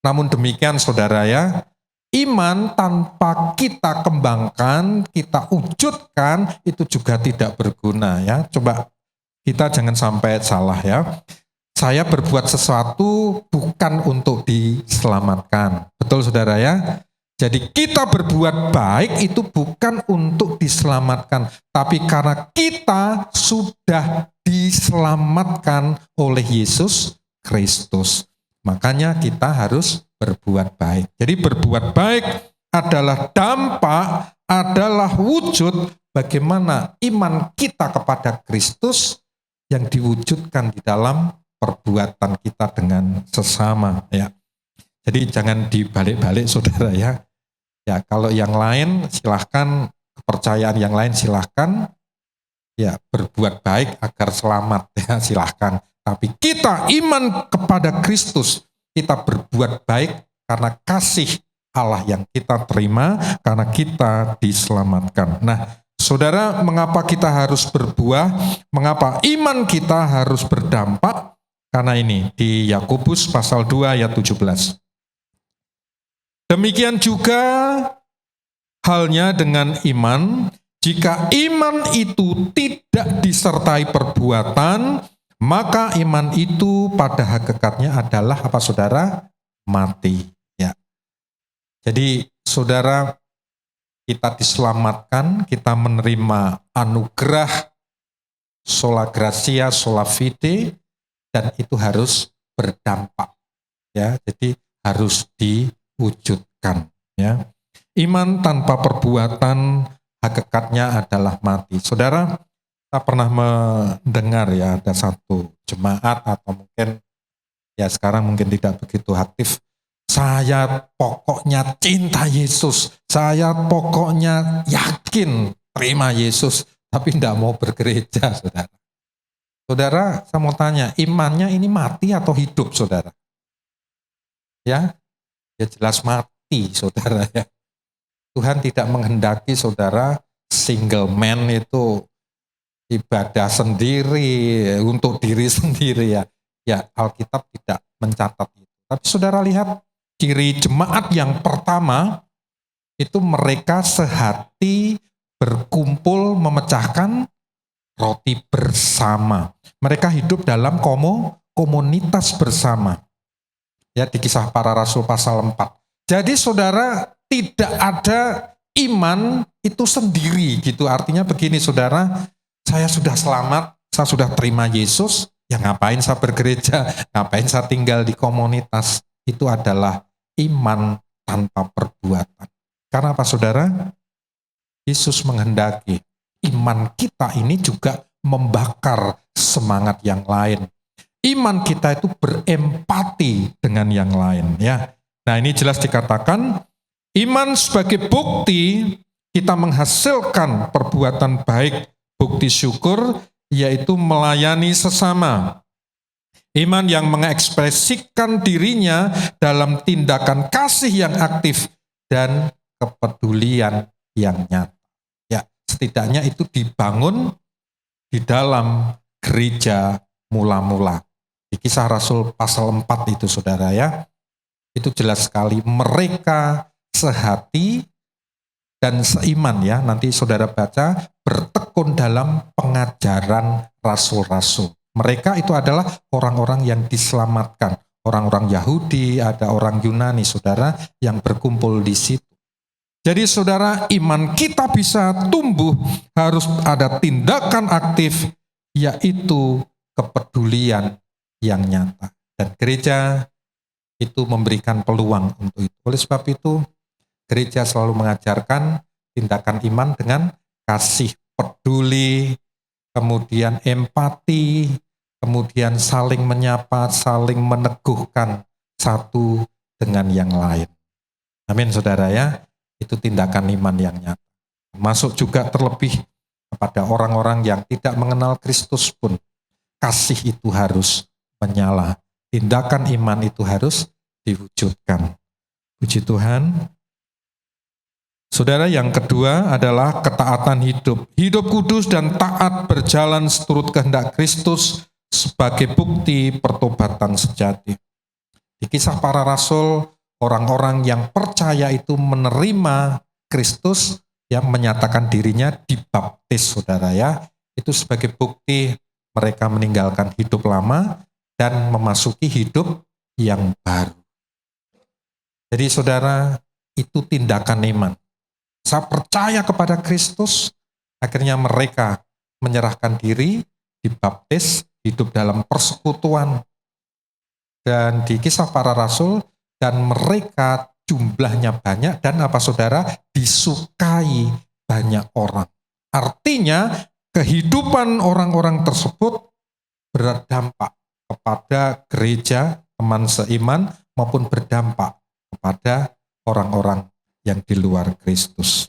Namun demikian saudara ya, iman tanpa kita kembangkan, kita wujudkan itu juga tidak berguna ya. Coba kita jangan sampai salah ya. Saya berbuat sesuatu bukan untuk diselamatkan. Betul saudara ya? Jadi kita berbuat baik itu bukan untuk diselamatkan, tapi karena kita sudah diselamatkan oleh Yesus Kristus. Makanya kita harus berbuat baik. Jadi berbuat baik adalah dampak, adalah wujud bagaimana iman kita kepada Kristus yang diwujudkan di dalam perbuatan kita dengan sesama ya. Jadi jangan dibalik-balik saudara ya. Ya kalau yang lain silahkan, kepercayaan yang lain silahkan ya berbuat baik agar selamat ya silahkan. Tapi kita iman kepada Kristus, kita berbuat baik karena kasih Allah yang kita terima, karena kita diselamatkan. Nah saudara, mengapa kita harus berbuah? Mengapa iman kita harus berdampak? Karena ini di Yakobus pasal 2 ayat 17. Demikian juga halnya dengan iman, jika iman itu tidak disertai perbuatan, maka iman itu pada hakikatnya adalah apa saudara? Mati. Ya. Jadi saudara, kita diselamatkan, kita menerima anugerah sola gratia, sola fide, dan itu harus berdampak. Ya, jadi harus diwujudkan. Ya, iman tanpa perbuatan hakikatnya adalah mati. Saudara, kita pernah mendengar ya ada satu jemaat atau mungkin ya sekarang mungkin tidak begitu aktif. Saya pokoknya cinta Yesus, saya pokoknya yakin terima Yesus, tapi tidak mau bergereja, saudara. Saudara, saya mau tanya, imannya ini mati atau hidup, saudara? Ya jelas mati, saudara ya. Tuhan tidak menghendaki saudara single man itu ibadah sendiri untuk diri sendiri ya. Ya Alkitab tidak mencatat itu. Tapi saudara lihat ciri jemaat yang pertama itu mereka sehati berkumpul memecahkan roti bersama. Mereka hidup dalam komunitas bersama. Ya di Kisah Para Rasul pasal 4. Jadi saudara, tidak ada iman itu sendiri gitu. Artinya begini saudara, saya sudah selamat, saya sudah terima Yesus, ya ngapain saya bergereja, ngapain saya tinggal di komunitas. Itu adalah iman tanpa perbuatan. Karena apa saudara? Yesus menghendaki iman kita ini juga membakar semangat yang lain. Iman kita itu berempati dengan yang lain ya. Nah ini jelas dikatakan iman sebagai bukti kita menghasilkan perbuatan baik, bukti syukur yaitu melayani sesama. Iman yang mengekspresikan dirinya dalam tindakan kasih yang aktif dan kepedulian yang nyata. Ya, setidaknya itu dibangun di dalam gereja mula-mula. Di Kisah Rasul pasal 4 itu saudara ya, itu jelas sekali mereka sehati dan seiman ya, nanti saudara baca, bertekun dalam pengajaran rasul-rasul. Mereka itu adalah orang-orang yang diselamatkan, orang-orang Yahudi, ada orang Yunani saudara yang berkumpul di situ. Jadi saudara, iman kita bisa tumbuh harus ada tindakan aktif, yaitu kepedulian yang nyata. Dan gereja itu memberikan peluang untuk itu. Oleh sebab itu, gereja selalu mengajarkan tindakan iman dengan kasih peduli, kemudian empati, kemudian saling menyapa, saling meneguhkan satu dengan yang lain. Amin saudara ya, itu tindakan iman yang nyata. Masuk juga terlebih kepada orang-orang yang tidak mengenal Kristus pun, kasih itu harus menyala. Tindakan iman itu harus diwujudkan. Puji Tuhan, Saudara, yang kedua adalah ketaatan hidup. Hidup kudus dan taat berjalan seturut kehendak Kristus sebagai bukti pertobatan sejati. Di Kisah Para Rasul, orang-orang yang percaya itu menerima Kristus yang menyatakan dirinya dibaptis, saudara ya. Itu sebagai bukti mereka meninggalkan hidup lama dan memasuki hidup yang baru. Jadi saudara, itu tindakan iman. Saya percaya kepada Kristus, akhirnya mereka menyerahkan diri, dibaptis, hidup dalam persekutuan. Dan di Kisah Para Rasul, dan mereka jumlahnya banyak, dan apa saudara, disukai banyak orang. Artinya, kehidupan orang-orang tersebut berdampak kepada gereja, teman seiman, maupun berdampak kepada orang-orang yang di luar Kristus.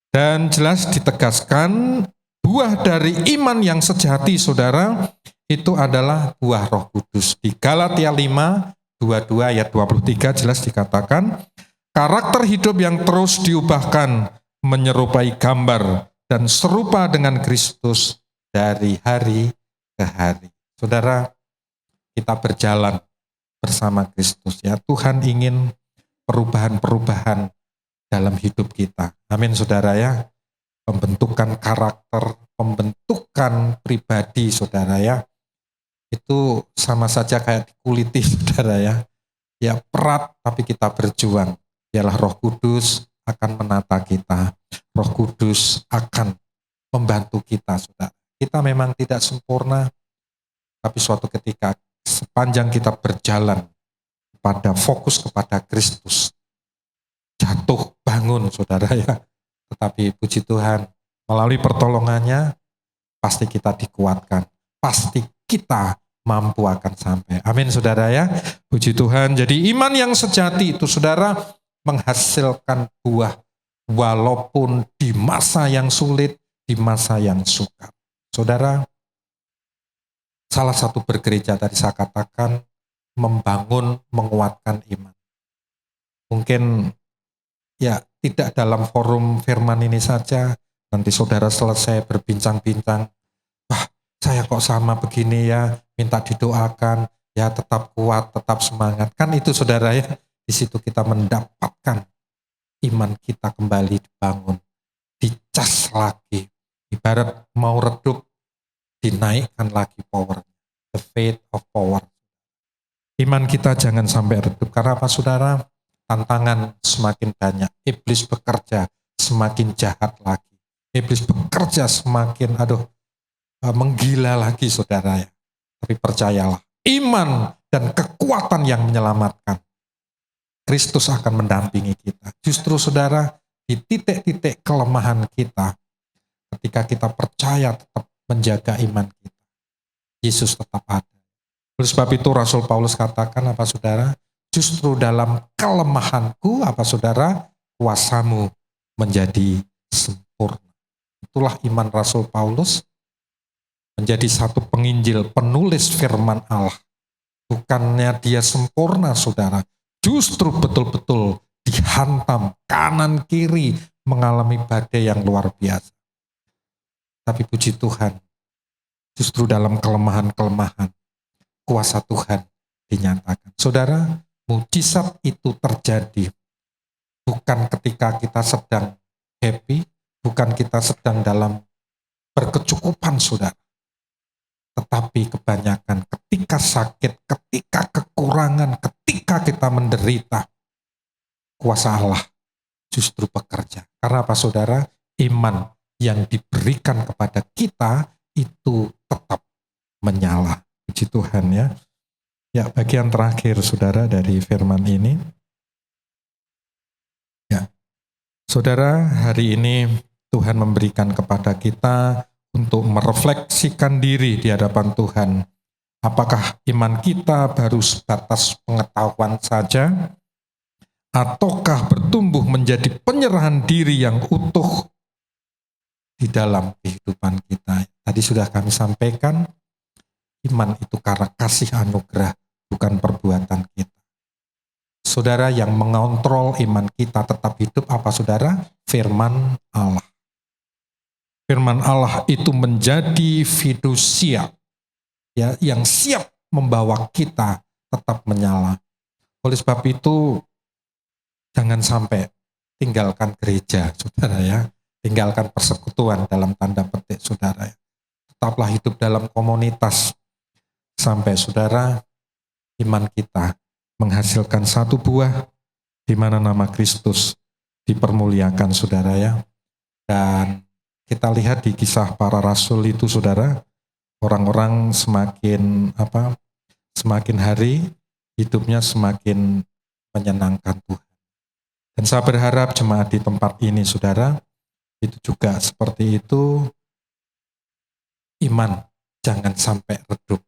Dan jelas ditegaskan, buah dari iman yang sejati, saudara, itu adalah buah Roh Kudus. Di Galatia 5, 22 ayat 23 jelas dikatakan, karakter hidup yang terus diubahkan menyerupai gambar dan serupa dengan Kristus dari hari ke hari. Saudara, kita berjalan bersama Kristus ya. Tuhan ingin perubahan-perubahan dalam hidup kita. Amin saudara ya. Pembentukan karakter, pembentukan pribadi saudara ya. Itu sama saja kayak dikuliti saudara ya. Ya perat tapi kita berjuang. Biarlah Roh Kudus akan menata kita. Roh Kudus akan membantu kita saudara. Kita memang tidak sempurna, tapi suatu ketika sepanjang kita berjalan pada fokus kepada Kristus, jatuh bangun saudara ya. Tetapi puji Tuhan, melalui pertolongannya pasti kita dikuatkan, pasti kita mampu akan sampai. Amin saudara ya. Puji Tuhan. Jadi iman yang sejati itu saudara menghasilkan buah walaupun di masa yang sulit, di masa yang sukar. Saudara, salah satu bergereja tadi saya katakan membangun, menguatkan iman. Mungkin ya tidak dalam forum firman ini saja, nanti saudara selesai berbincang-bincang, wah saya kok sama begini ya, minta didoakan, ya tetap kuat, tetap semangat. Kan itu saudara ya, di situ kita mendapatkan iman kita kembali dibangun, dicas lagi, ibarat mau redup, dinaikkan lagi power, the faith of power. Iman kita jangan sampai redup. Karena apa saudara? Tantangan semakin banyak. Iblis bekerja semakin jahat lagi. Iblis bekerja semakin menggila lagi saudara ya. Tapi percayalah, iman dan kekuatan yang menyelamatkan. Kristus akan mendampingi kita. Justru saudara, di titik-titik kelemahan kita, ketika kita percaya tetap menjaga iman kita, Yesus tetap ada. Oleh sebab itu Rasul Paulus katakan apa saudara? Justru dalam kelemahanku apa saudara? Kuasamu menjadi sempurna. Itulah iman Rasul Paulus menjadi satu penginjil, penulis firman Allah. Bukannya dia sempurna saudara, justru betul-betul dihantam kanan kiri mengalami badai yang luar biasa. Tapi puji Tuhan, justru dalam kelemahan-kelemahan kuasa Tuhan dinyatakan. Saudara, mujizat itu terjadi bukan ketika kita sedang happy, bukan kita sedang dalam berkecukupan saudara. Tetapi kebanyakan ketika sakit, ketika kekurangan, ketika kita menderita, kuasa Allah justru bekerja. Karena apa saudara? Iman yang diberikan kepada kita itu tetap menyala. Puji Tuhan ya. Ya, bagian terakhir saudara dari firman ini. Ya. Saudara, hari ini Tuhan memberikan kepada kita untuk merefleksikan diri di hadapan Tuhan. Apakah iman kita baru sebatas pengetahuan saja? Ataukah bertumbuh menjadi penyerahan diri yang utuh di dalam kehidupan kita? Tadi sudah kami sampaikan, iman itu karena kasih anugerah, bukan perbuatan kita. saudara, yang mengontrol iman kita tetap hidup apa saudara? Firman Allah. Firman Allah itu menjadi fidusia, ya, yang siap membawa kita tetap menyala. Oleh sebab itu, jangan sampai tinggalkan gereja, saudara ya. Tinggalkan persekutuan dalam tanda petik, saudara ya. Tetaplah hidup dalam komunitas sampai saudara iman kita menghasilkan satu buah di mana nama Kristus dipermuliakan, saudara ya. Dan kita lihat di kisah para rasul itu, saudara, orang-orang semakin hari hidupnya semakin menyenangkan Tuhan. Dan saya berharap jemaat di tempat ini, saudara, itu juga seperti itu. Iman jangan sampai redup,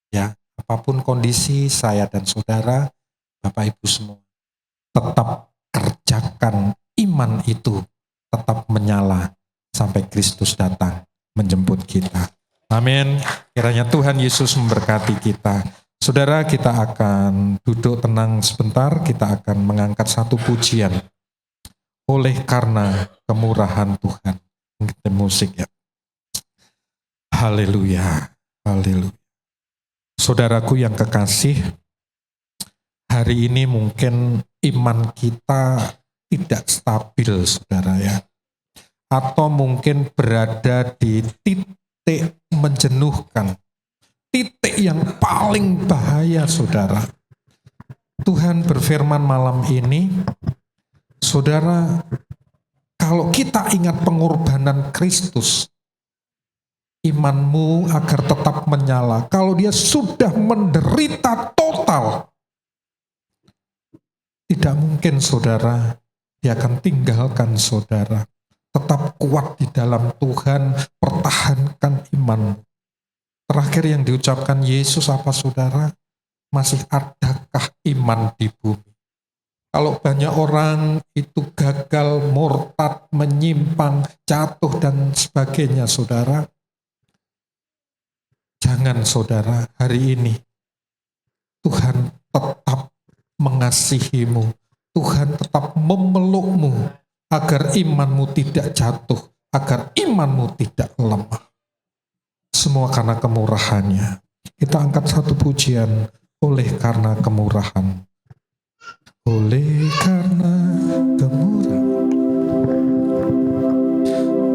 ya. Apapun kondisi saya dan saudara, Bapak Ibu semua, tetap kerjakan iman itu, tetap menyala sampai Kristus datang menjemput kita. Amin. Kiranya Tuhan Yesus memberkati kita. Saudara, kita akan duduk tenang sebentar, kita akan mengangkat satu pujian. Oleh karena kemurahan Tuhan. Kita musik ya. Haleluya, haleluya. Saudaraku yang kekasih, hari ini mungkin iman kita tidak stabil, saudara ya. Atau mungkin berada di titik menjenuhkan. Titik yang paling bahaya, saudara. Tuhan berfirman malam ini, saudara, kalau kita ingat pengorbanan Kristus, imanmu agar tetap menyala. Kalau dia sudah menderita total, tidak mungkin, saudara, dia akan tinggalkan saudara. Tetap kuat di dalam Tuhan, pertahankan iman. Terakhir yang diucapkan Yesus apa, saudara? Masih adakah iman di bumi? Kalau banyak orang itu gagal, murtad, menyimpang, jatuh dan sebagainya, saudara, jangan, saudara, hari ini Tuhan tetap mengasihimu, Tuhan tetap memelukmu agar imanmu tidak jatuh, agar imanmu tidak lemah. Semua karena kemurahannya. Kita angkat satu pujian, oleh karena kemurahan. Oleh karena kemurahan.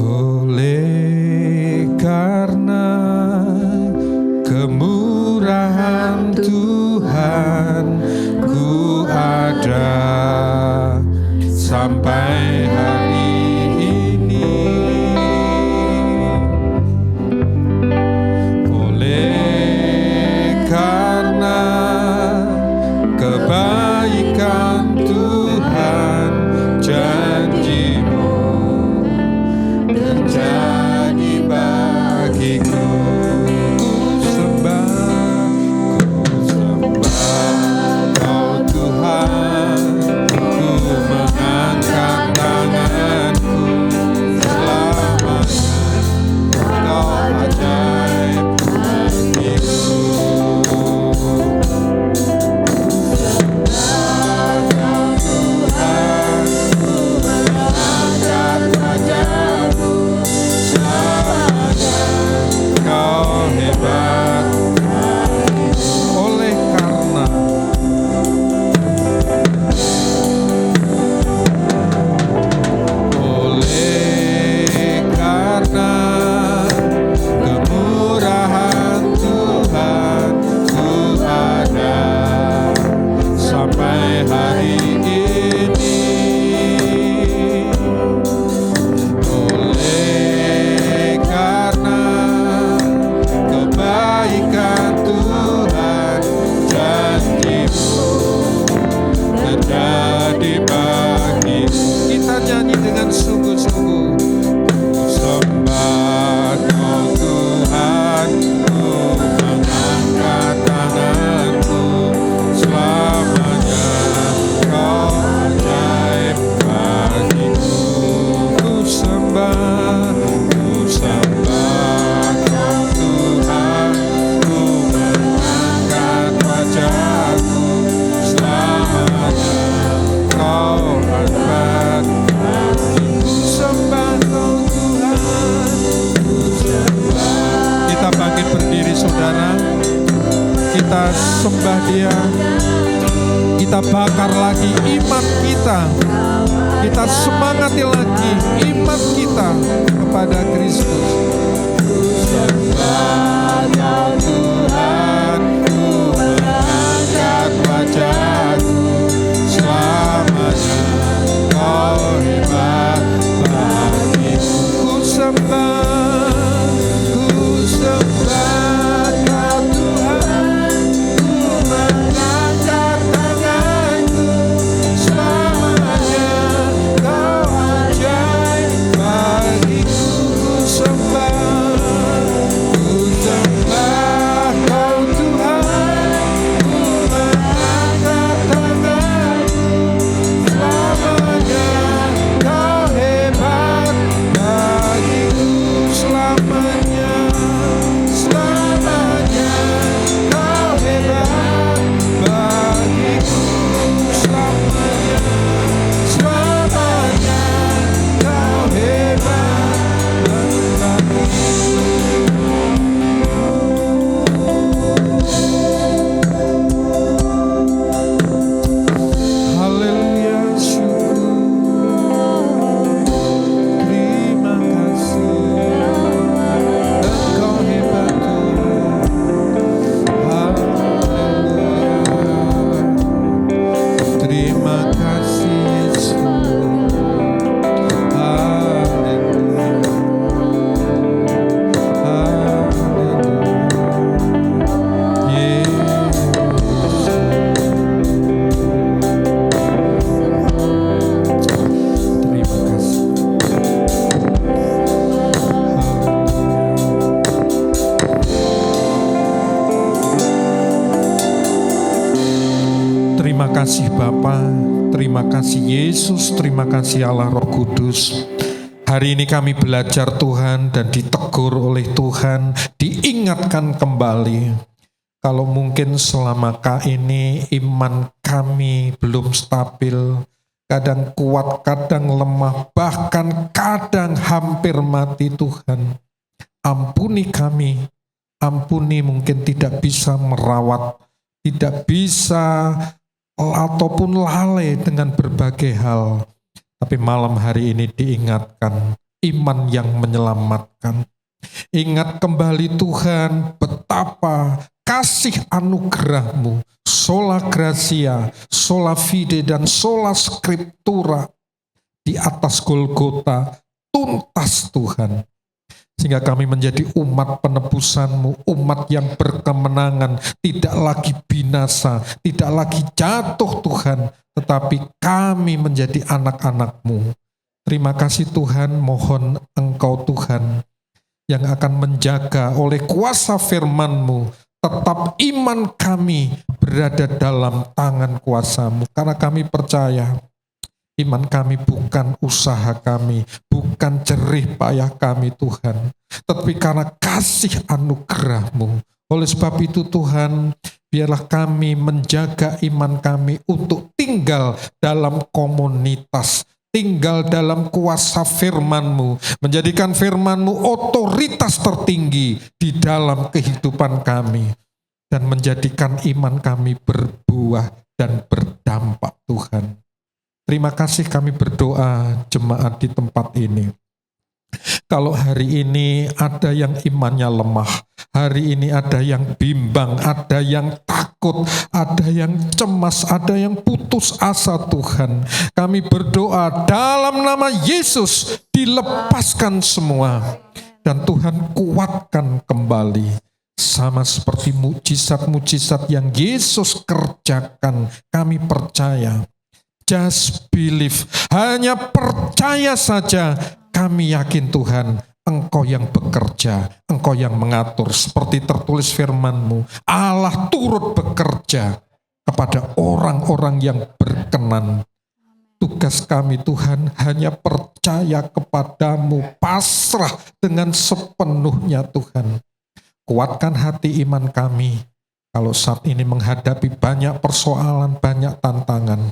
Oleh karena kemurahan Tuhan, ku ada sampai hari ini. Oleh karena kebaikan Tuhan, sembah Dia. Kita bakar lagi iman kita. Kita semangati lagi iman kita kepada Kristus. Ku sembah Kau Tuhan, ku mengangkat wajahku. Selamanya Kau hebat bagiku. Ku sembah Kau Tuhan, ku mengangkat tanganku. Selamanya Kau ajaib bagiku. Ku sembah Kau Tuhan, ku mengangkat tanganku. Selamanya Kau hebat bagiku. Selamanya Kau hebat bagiku. Selamanya Kau hebat bagiku. Haleluya, syukur. Terima kasih. Engkau hebat Tuhan. Haleluya. Terima kasih Yesus. Haleluya. Haleluya. Yesus. Terima kasih. Terima kasih Bapa, terima kasih Yesus, terima kasih Allah Roh Kudus. Hari ini kami belajar Tuhan dan ditegur oleh Tuhan, diingatkan kembali. Kalau mungkin selama ini iman kami belum stabil, kadang kuat, kadang lemah, bahkan kadang hampir mati Tuhan. Ampuni kami, ampuni mungkin tidak bisa merawat, tidak bisa ataupun lalai dengan berbagai hal. Tapi malam hari ini diingatkan iman yang menyelamatkan. Ingat kembali Tuhan betapa kasih anugerah-Mu, sola gracia, sola fide dan sola scriptura di atas Golgota tuntas Tuhan. Sehingga kami menjadi umat penebusan-Mu, umat yang berkemenangan, tidak lagi binasa, tidak lagi jatuh Tuhan, tetapi kami menjadi anak-anak-Mu. Terima kasih Tuhan, mohon Engkau Tuhan yang akan menjaga oleh kuasa firman-Mu, tetap iman kami berada dalam tangan kuasa-Mu, karena kami percaya iman kami bukan usaha kami, bukan jerih payah kami Tuhan, tetapi karena kasih anugerah-Mu. Oleh sebab itu Tuhan, biarlah kami menjaga iman kami untuk tinggal dalam komunitas, tinggal dalam kuasa firman-Mu, menjadikan firman-Mu otoritas tertinggi di dalam kehidupan kami, dan menjadikan iman kami berbuah dan berdampak Tuhan. Terima kasih kami berdoa jemaat di tempat ini. Kalau hari ini ada yang imannya lemah, hari ini ada yang bimbang, ada yang takut, ada yang cemas, ada yang putus asa Tuhan. Kami berdoa dalam nama Yesus dilepaskan semua. Dan Tuhan kuatkan kembali. Sama seperti mujizat-mujizat yang Yesus kerjakan, kami percaya. Just believe, hanya percaya saja. Kami yakin Tuhan, Engkau yang bekerja, Engkau yang mengatur. Seperti tertulis firman-Mu, Allah turut bekerja kepada orang-orang yang berkenan. Tugas kami Tuhan hanya percaya kepadamu, pasrah dengan sepenuhnya Tuhan. Kuatkan hati iman kami, kalau saat ini menghadapi banyak persoalan, banyak tantangan.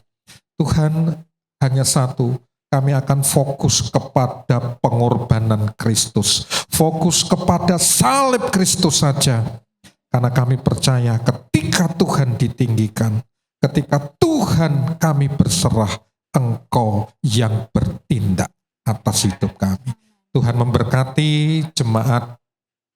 Tuhan, hanya satu, kami akan fokus kepada pengorbanan Kristus. Fokus kepada salib Kristus saja. Karena kami percaya ketika Tuhan ditinggikan, ketika Tuhan kami berserah, Engkau yang bertindak atas hidup kami. Tuhan memberkati jemaat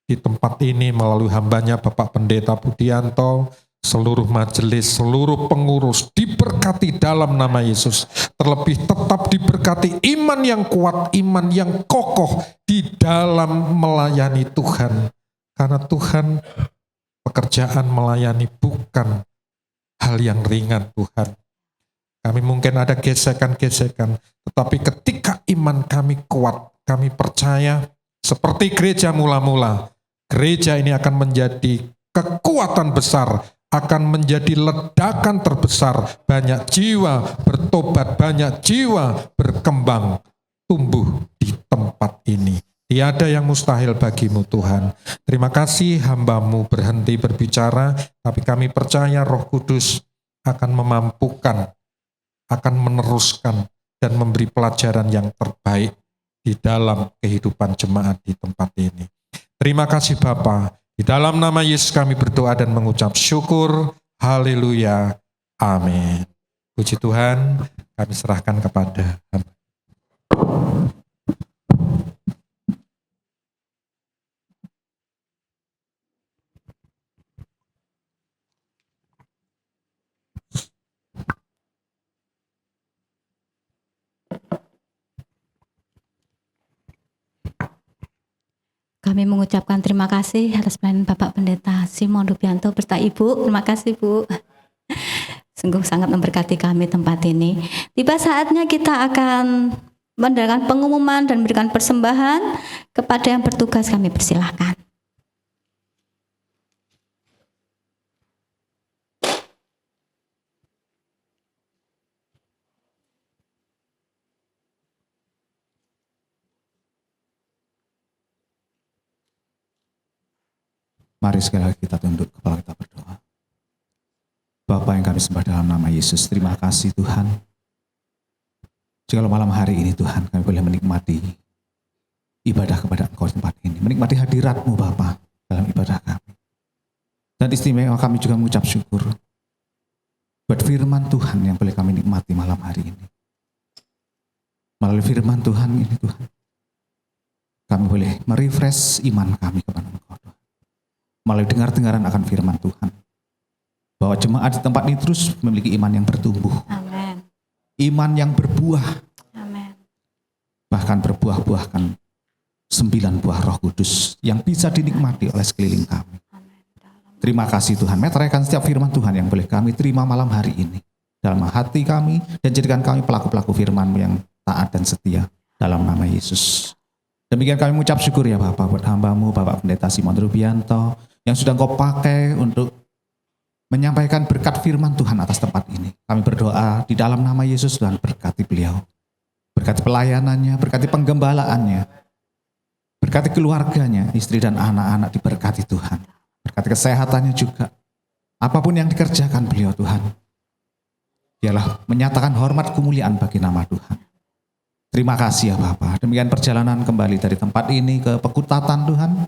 di tempat ini melalui hambanya Bapak Pendeta Budianto, seluruh majelis, seluruh pengurus diberkati dalam nama Yesus. Terlebih tetap diberkati iman yang kuat, iman yang kokoh di dalam melayani Tuhan. Karena Tuhan, pekerjaan melayani bukan hal yang ringan Tuhan. Kami mungkin ada gesekan-gesekan, tetapi ketika iman kami kuat, kami percaya seperti gereja mula-mula, gereja ini akan menjadi kekuatan besar, akan menjadi ledakan terbesar. Banyak jiwa bertobat, banyak jiwa berkembang, tumbuh di tempat ini. Tiada yang mustahil bagimu Tuhan. Terima kasih hamba-Mu berhenti berbicara, tapi kami percaya Roh Kudus akan memampukan, akan meneruskan dan memberi pelajaran yang terbaik di dalam kehidupan jemaat di tempat ini. Terima kasih Bapa. Di dalam nama Yesus kami berdoa dan mengucap syukur. Haleluya. Amin. Puji Tuhan, kami serahkan kepada hamba. Kami mengucapkan terima kasih atas pelayanan Bapak Pendeta Simon Rubianto beserta Ibu. Terima kasih Bu. Sungguh sangat memberkati kami tempat ini. Tiba saatnya kita akan mengadakan pengumuman dan memberikan persembahan kepada yang bertugas. Kami persilahkan. Mari sekali lagi kita tunduk kepala kita berdoa. Bapa yang kami sembah dalam nama Yesus, terima kasih Tuhan. Jika malam hari ini Tuhan kami boleh menikmati ibadah kepada Engkau di tempat ini. Menikmati hadirat-Mu Bapa dalam ibadah kami. Dan istimewa kami juga mengucap syukur buat firman Tuhan yang boleh kami nikmati malam hari ini. Melalui firman Tuhan ini Tuhan, kami boleh merefresh iman kami kepada Engkau Tuhan. Melalui dengar-dengaran akan firman Tuhan, bahwa jemaat di tempat ini terus memiliki iman yang bertumbuh. Amin. Iman yang berbuah. Amin. Bahkan berbuah-buahkan 9 buah Roh Kudus yang bisa dinikmati oleh sekeliling kami. Terima kasih Tuhan, meteraikan setiap firman Tuhan yang boleh kami terima malam hari ini dalam hati kami, dan jadikan kami pelaku-pelaku firman-Mu yang taat dan setia dalam nama Yesus. Demikian kami mengucap syukur ya Bapak buat hamba-Mu Bapak Pendeta Simon Rubianto yang sudah Engkau pakai untuk menyampaikan berkat firman Tuhan atas tempat ini. Kami berdoa di dalam nama Yesus, Tuhan berkati beliau. Berkati pelayanannya, berkati penggembalaannya, berkati keluarganya, istri dan anak-anak diberkati Tuhan. Berkati kesehatannya juga. Apapun yang dikerjakan beliau Tuhan, dialah menyatakan hormat kemuliaan bagi nama Tuhan. Terima kasih ya Bapak. Demikian perjalanan kembali dari tempat ini ke Pekutatan Tuhan.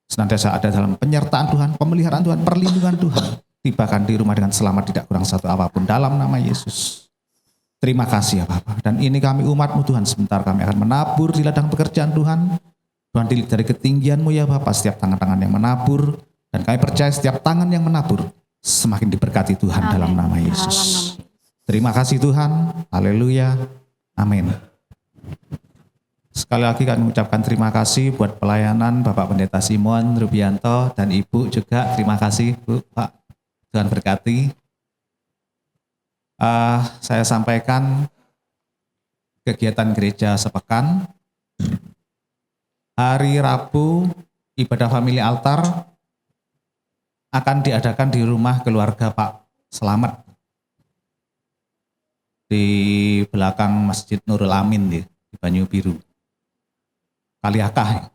Senantiasa ada dalam penyertaan Tuhan, pemeliharaan Tuhan, perlindungan Tuhan. Tibakan di rumah dengan selamat, tidak kurang satu apapun dalam nama Yesus. Terima kasih ya Bapak. Dan ini kami umat-Mu Tuhan, sebentar kami akan menabur di ladang pekerjaan Tuhan. Tuhan dilihat dari ketinggian-Mu ya Bapak, setiap tangan-tangan yang menabur. Dan kami percaya setiap tangan yang menabur semakin diberkati Tuhan. Amin. Dalam nama Yesus. Terima kasih Tuhan. Haleluya. Amin. Sekali lagi kami mengucapkan terima kasih buat pelayanan Bapak Pendeta Simon Rubianto dan Ibu juga. Terima kasih Bu, Pak. Tuhan berkati. Saya sampaikan kegiatan gereja sepekan. Hari Rabu ibadah family altar akan diadakan di rumah keluarga Pak Selamat di belakang Masjid Nurul Amin di Banyu Biru. Kaliakah?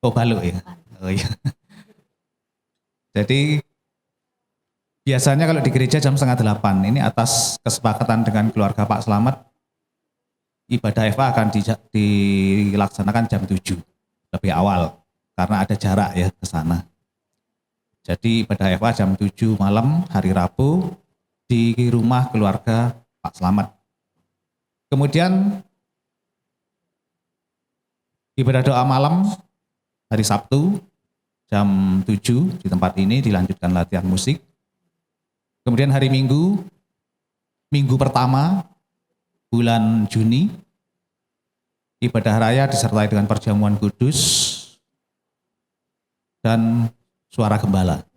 Oh Baluk ya. Oh iya. Jadi biasanya kalau di gereja jam 7:30, ini atas kesepakatan dengan keluarga Pak Selamat, ibadah Eva akan dilaksanakan jam 7 lebih awal karena ada jarak ya ke sana. Jadi ibadah Eva jam 7 malam hari Rabu di rumah keluarga Pak Slamet. Kemudian ibadah doa malam hari Sabtu jam 7 di tempat ini dilanjutkan latihan musik. Kemudian hari Minggu, minggu pertama bulan Juni, ibadah raya disertai dengan perjamuan kudus dan suara gembala.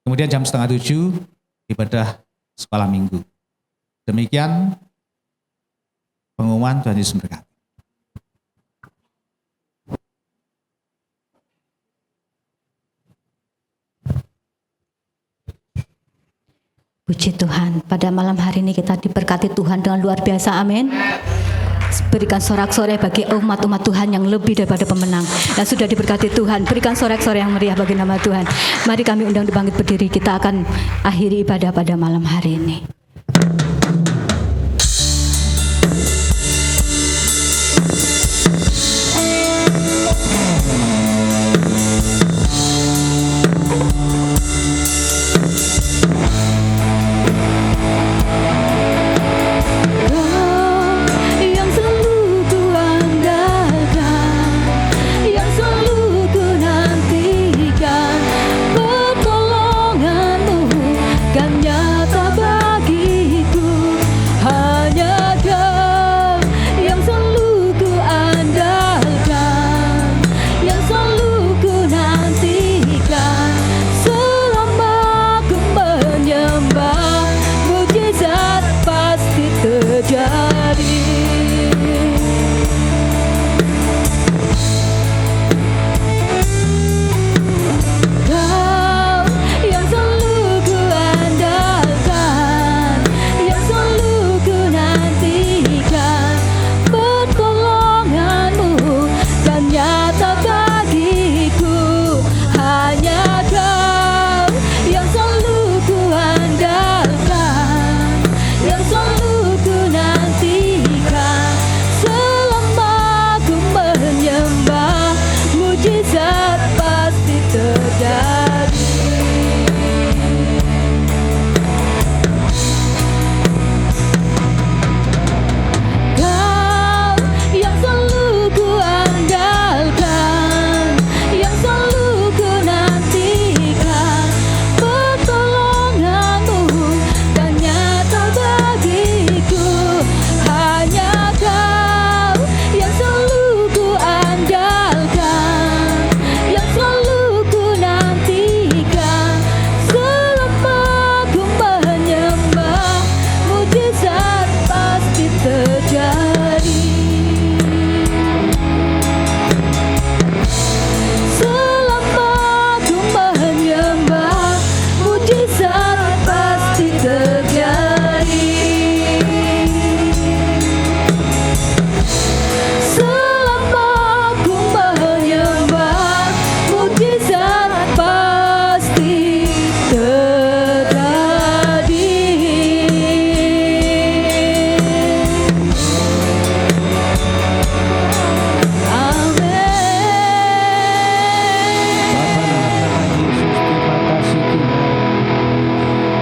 Kemudian jam 6:30 ibadah sekolah minggu. Demikian pengumuman. Tuhan Yesus memberkati. Puji Tuhan, pada malam hari ini kita diberkati Tuhan dengan luar biasa, amin. Berikan sorak-sorai bagi umat-umat Tuhan yang lebih daripada pemenang. Yang sudah diberkati Tuhan, berikan sorak-sorai yang meriah bagi nama Tuhan. Mari kami undang bangkit berdiri, kita akan akhiri ibadah pada malam hari ini.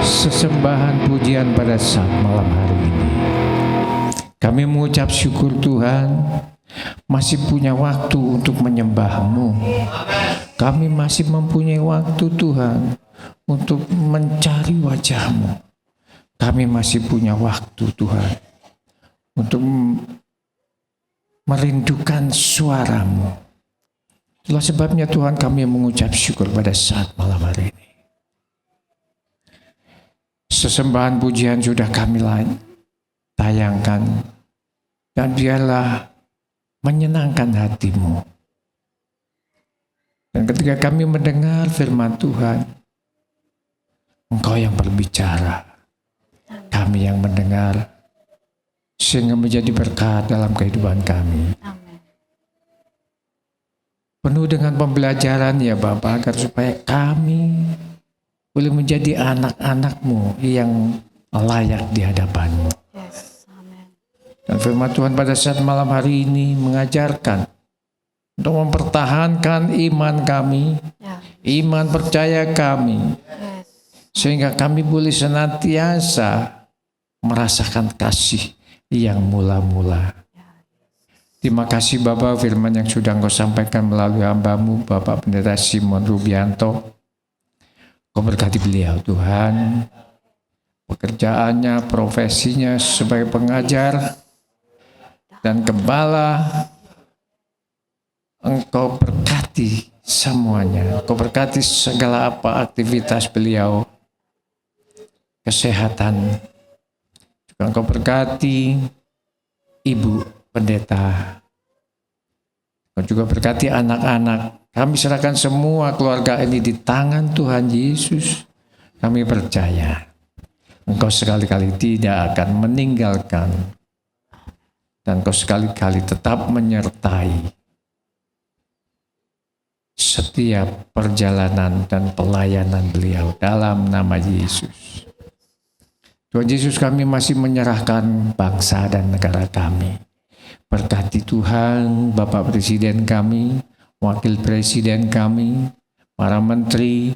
Sesembahan pujian pada saat malam hari ini. Kami mengucap syukur Tuhan masih punya waktu untuk menyembah-Mu. Kami masih mempunyai waktu Tuhan untuk mencari wajah-Mu. Kami masih punya waktu Tuhan untuk merindukan suara-Mu. Itulah sebabnya Tuhan kami mengucap syukur pada saat malam hari ini. Sesembahan pujian sudah kami tayangkan, dan biarlah menyenangkan hati-Mu. Dan ketika kami mendengar firman Tuhan, Engkau yang berbicara, kami yang mendengar, sehingga menjadi berkat dalam kehidupan kami. Amin. Penuh dengan pembelajaran ya Bapa, agar supaya kami boleh menjadi anak-anak-Mu yang layak di hadapan-Mu. Yes, amen. Dan firman Tuhan pada saat malam hari ini mengajarkan untuk mempertahankan iman kami, Ya. iman percaya kami, sehingga kami boleh senantiasa merasakan kasih yang mula-mula. Terima kasih Bapak, firman yang sudah Engkau sampaikan melalui hamba-Mu Bapak Pendeta Simon Rubianto. Kau berkati beliau Tuhan, pekerjaannya, profesinya sebagai pengajar dan gembala. Engkau berkati semuanya. Engkau berkati segala apa aktivitas beliau, kesehatan. Juga Engkau berkati Ibu Pendeta. Engkau juga berkati anak-anak. Kami serahkan semua keluarga ini di tangan Tuhan Yesus. Kami percaya Engkau sekali-kali tidak akan meninggalkan, dan Engkau sekali-kali tetap menyertai setiap perjalanan dan pelayanan beliau dalam nama Yesus. Tuhan Yesus, kami masih menyerahkan bangsa dan negara kami. Berkati Tuhan Bapak Presiden kami, Wakil Presiden kami, para menteri,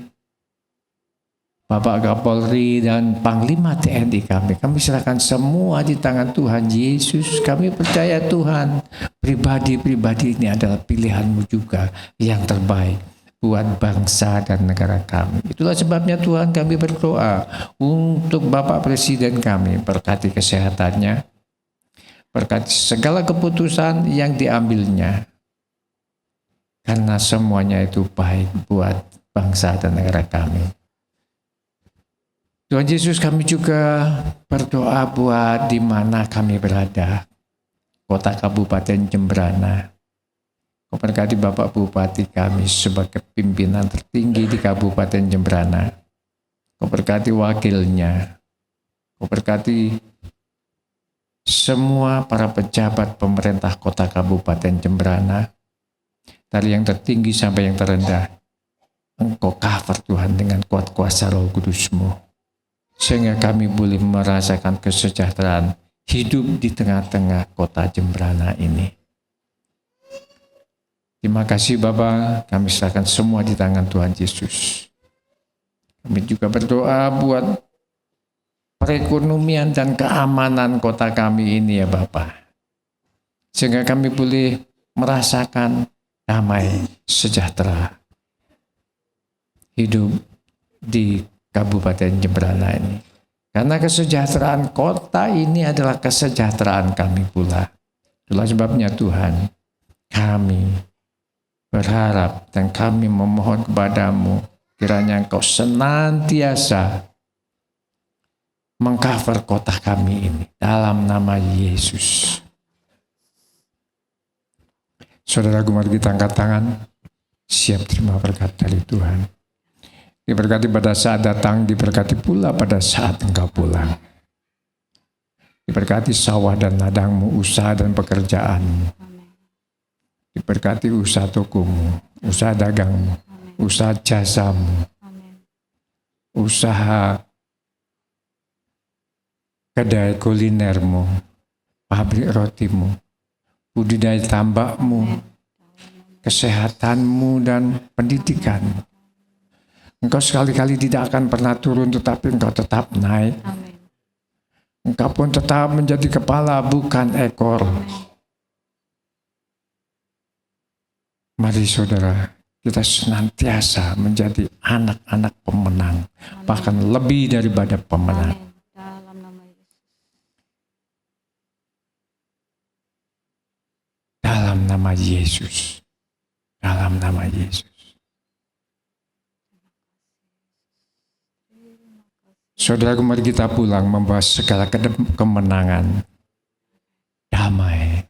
Bapak Kapolri dan Panglima TNI kami. Kami serahkan semua di tangan Tuhan Yesus. Kami percaya Tuhan, pribadi-pribadi ini adalah pilihan-Mu juga yang terbaik buat bangsa dan negara kami. Itulah sebabnya Tuhan, kami berdoa untuk Bapak Presiden kami, berkati kesehatannya, berkati segala keputusan yang diambilnya, karena semuanya itu baik buat bangsa dan negara kami. Tuhan Yesus, kami juga berdoa buat di mana kami berada, kota Kabupaten Jembrana. Kau berkati Bapak Bupati kami sebagai pimpinan tertinggi di Kabupaten Jembrana. Kau berkati wakilnya. Kau berkati semua para pejabat pemerintah kota Kabupaten Jembrana, dari yang tertinggi sampai yang terendah. Engkau cover Tuhan dengan kuat kuasa Roh Kudus-Mu, sehingga kami boleh merasakan kesejahteraan hidup di tengah-tengah kota Jembrana ini. Terima kasih Bapak, kami serahkan semua di tangan Tuhan Yesus. Kami juga berdoa buat perekonomian dan keamanan kota kami ini ya Bapak, sehingga kami boleh merasakan damai sejahtera hidup di Kabupaten Jembrana ini. Karena kesejahteraan kota ini adalah kesejahteraan kami pula. Itulah sebabnya Tuhan, kami berharap dan kami memohon kepada-Mu, kiranya Engkau senantiasa mengcover kota kami ini dalam nama Yesus. Saudaraku, mari kita angkat tangan, siap terima berkat dari Tuhan. Diberkati pada saat datang, diberkati pula pada saat engkau pulang. Diberkati sawah dan ladangmu, usaha dan pekerjaanmu. Diberkati usaha tokomu, usaha dagangmu, usaha jasamu, usaha kedai kulinermu, pabrik rotimu, budidaya tambakmu, kesehatanmu dan pendidikanmu. Engkau sekali-kali tidak akan pernah turun, tetapi engkau tetap naik. Amin. Engkau pun tetap menjadi kepala, bukan ekor. Mari saudara, kita senantiasa menjadi anak-anak pemenang. Amin. Bahkan lebih daripada pemenang. Amin. Dalam nama Yesus. Dalam nama Yesus. Dalam nama Yesus. Saudara, mari kita pulang membawa segala kemenangan, damai,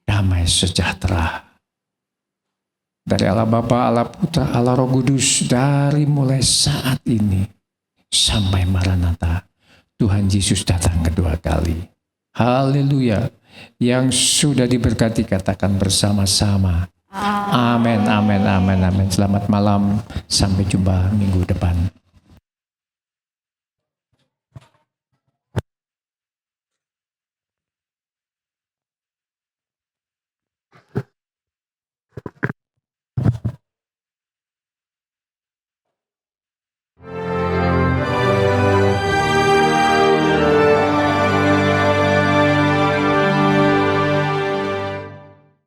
damai sejahtera dari Allah Bapa, Allah Putra, Allah Roh Kudus, dari mulai saat ini sampai Maranatha, Tuhan Yesus datang kedua kali. Haleluya. Yang sudah diberkati katakan bersama-sama. Amin, amin, amin, amin. Selamat malam, sampai jumpa minggu depan.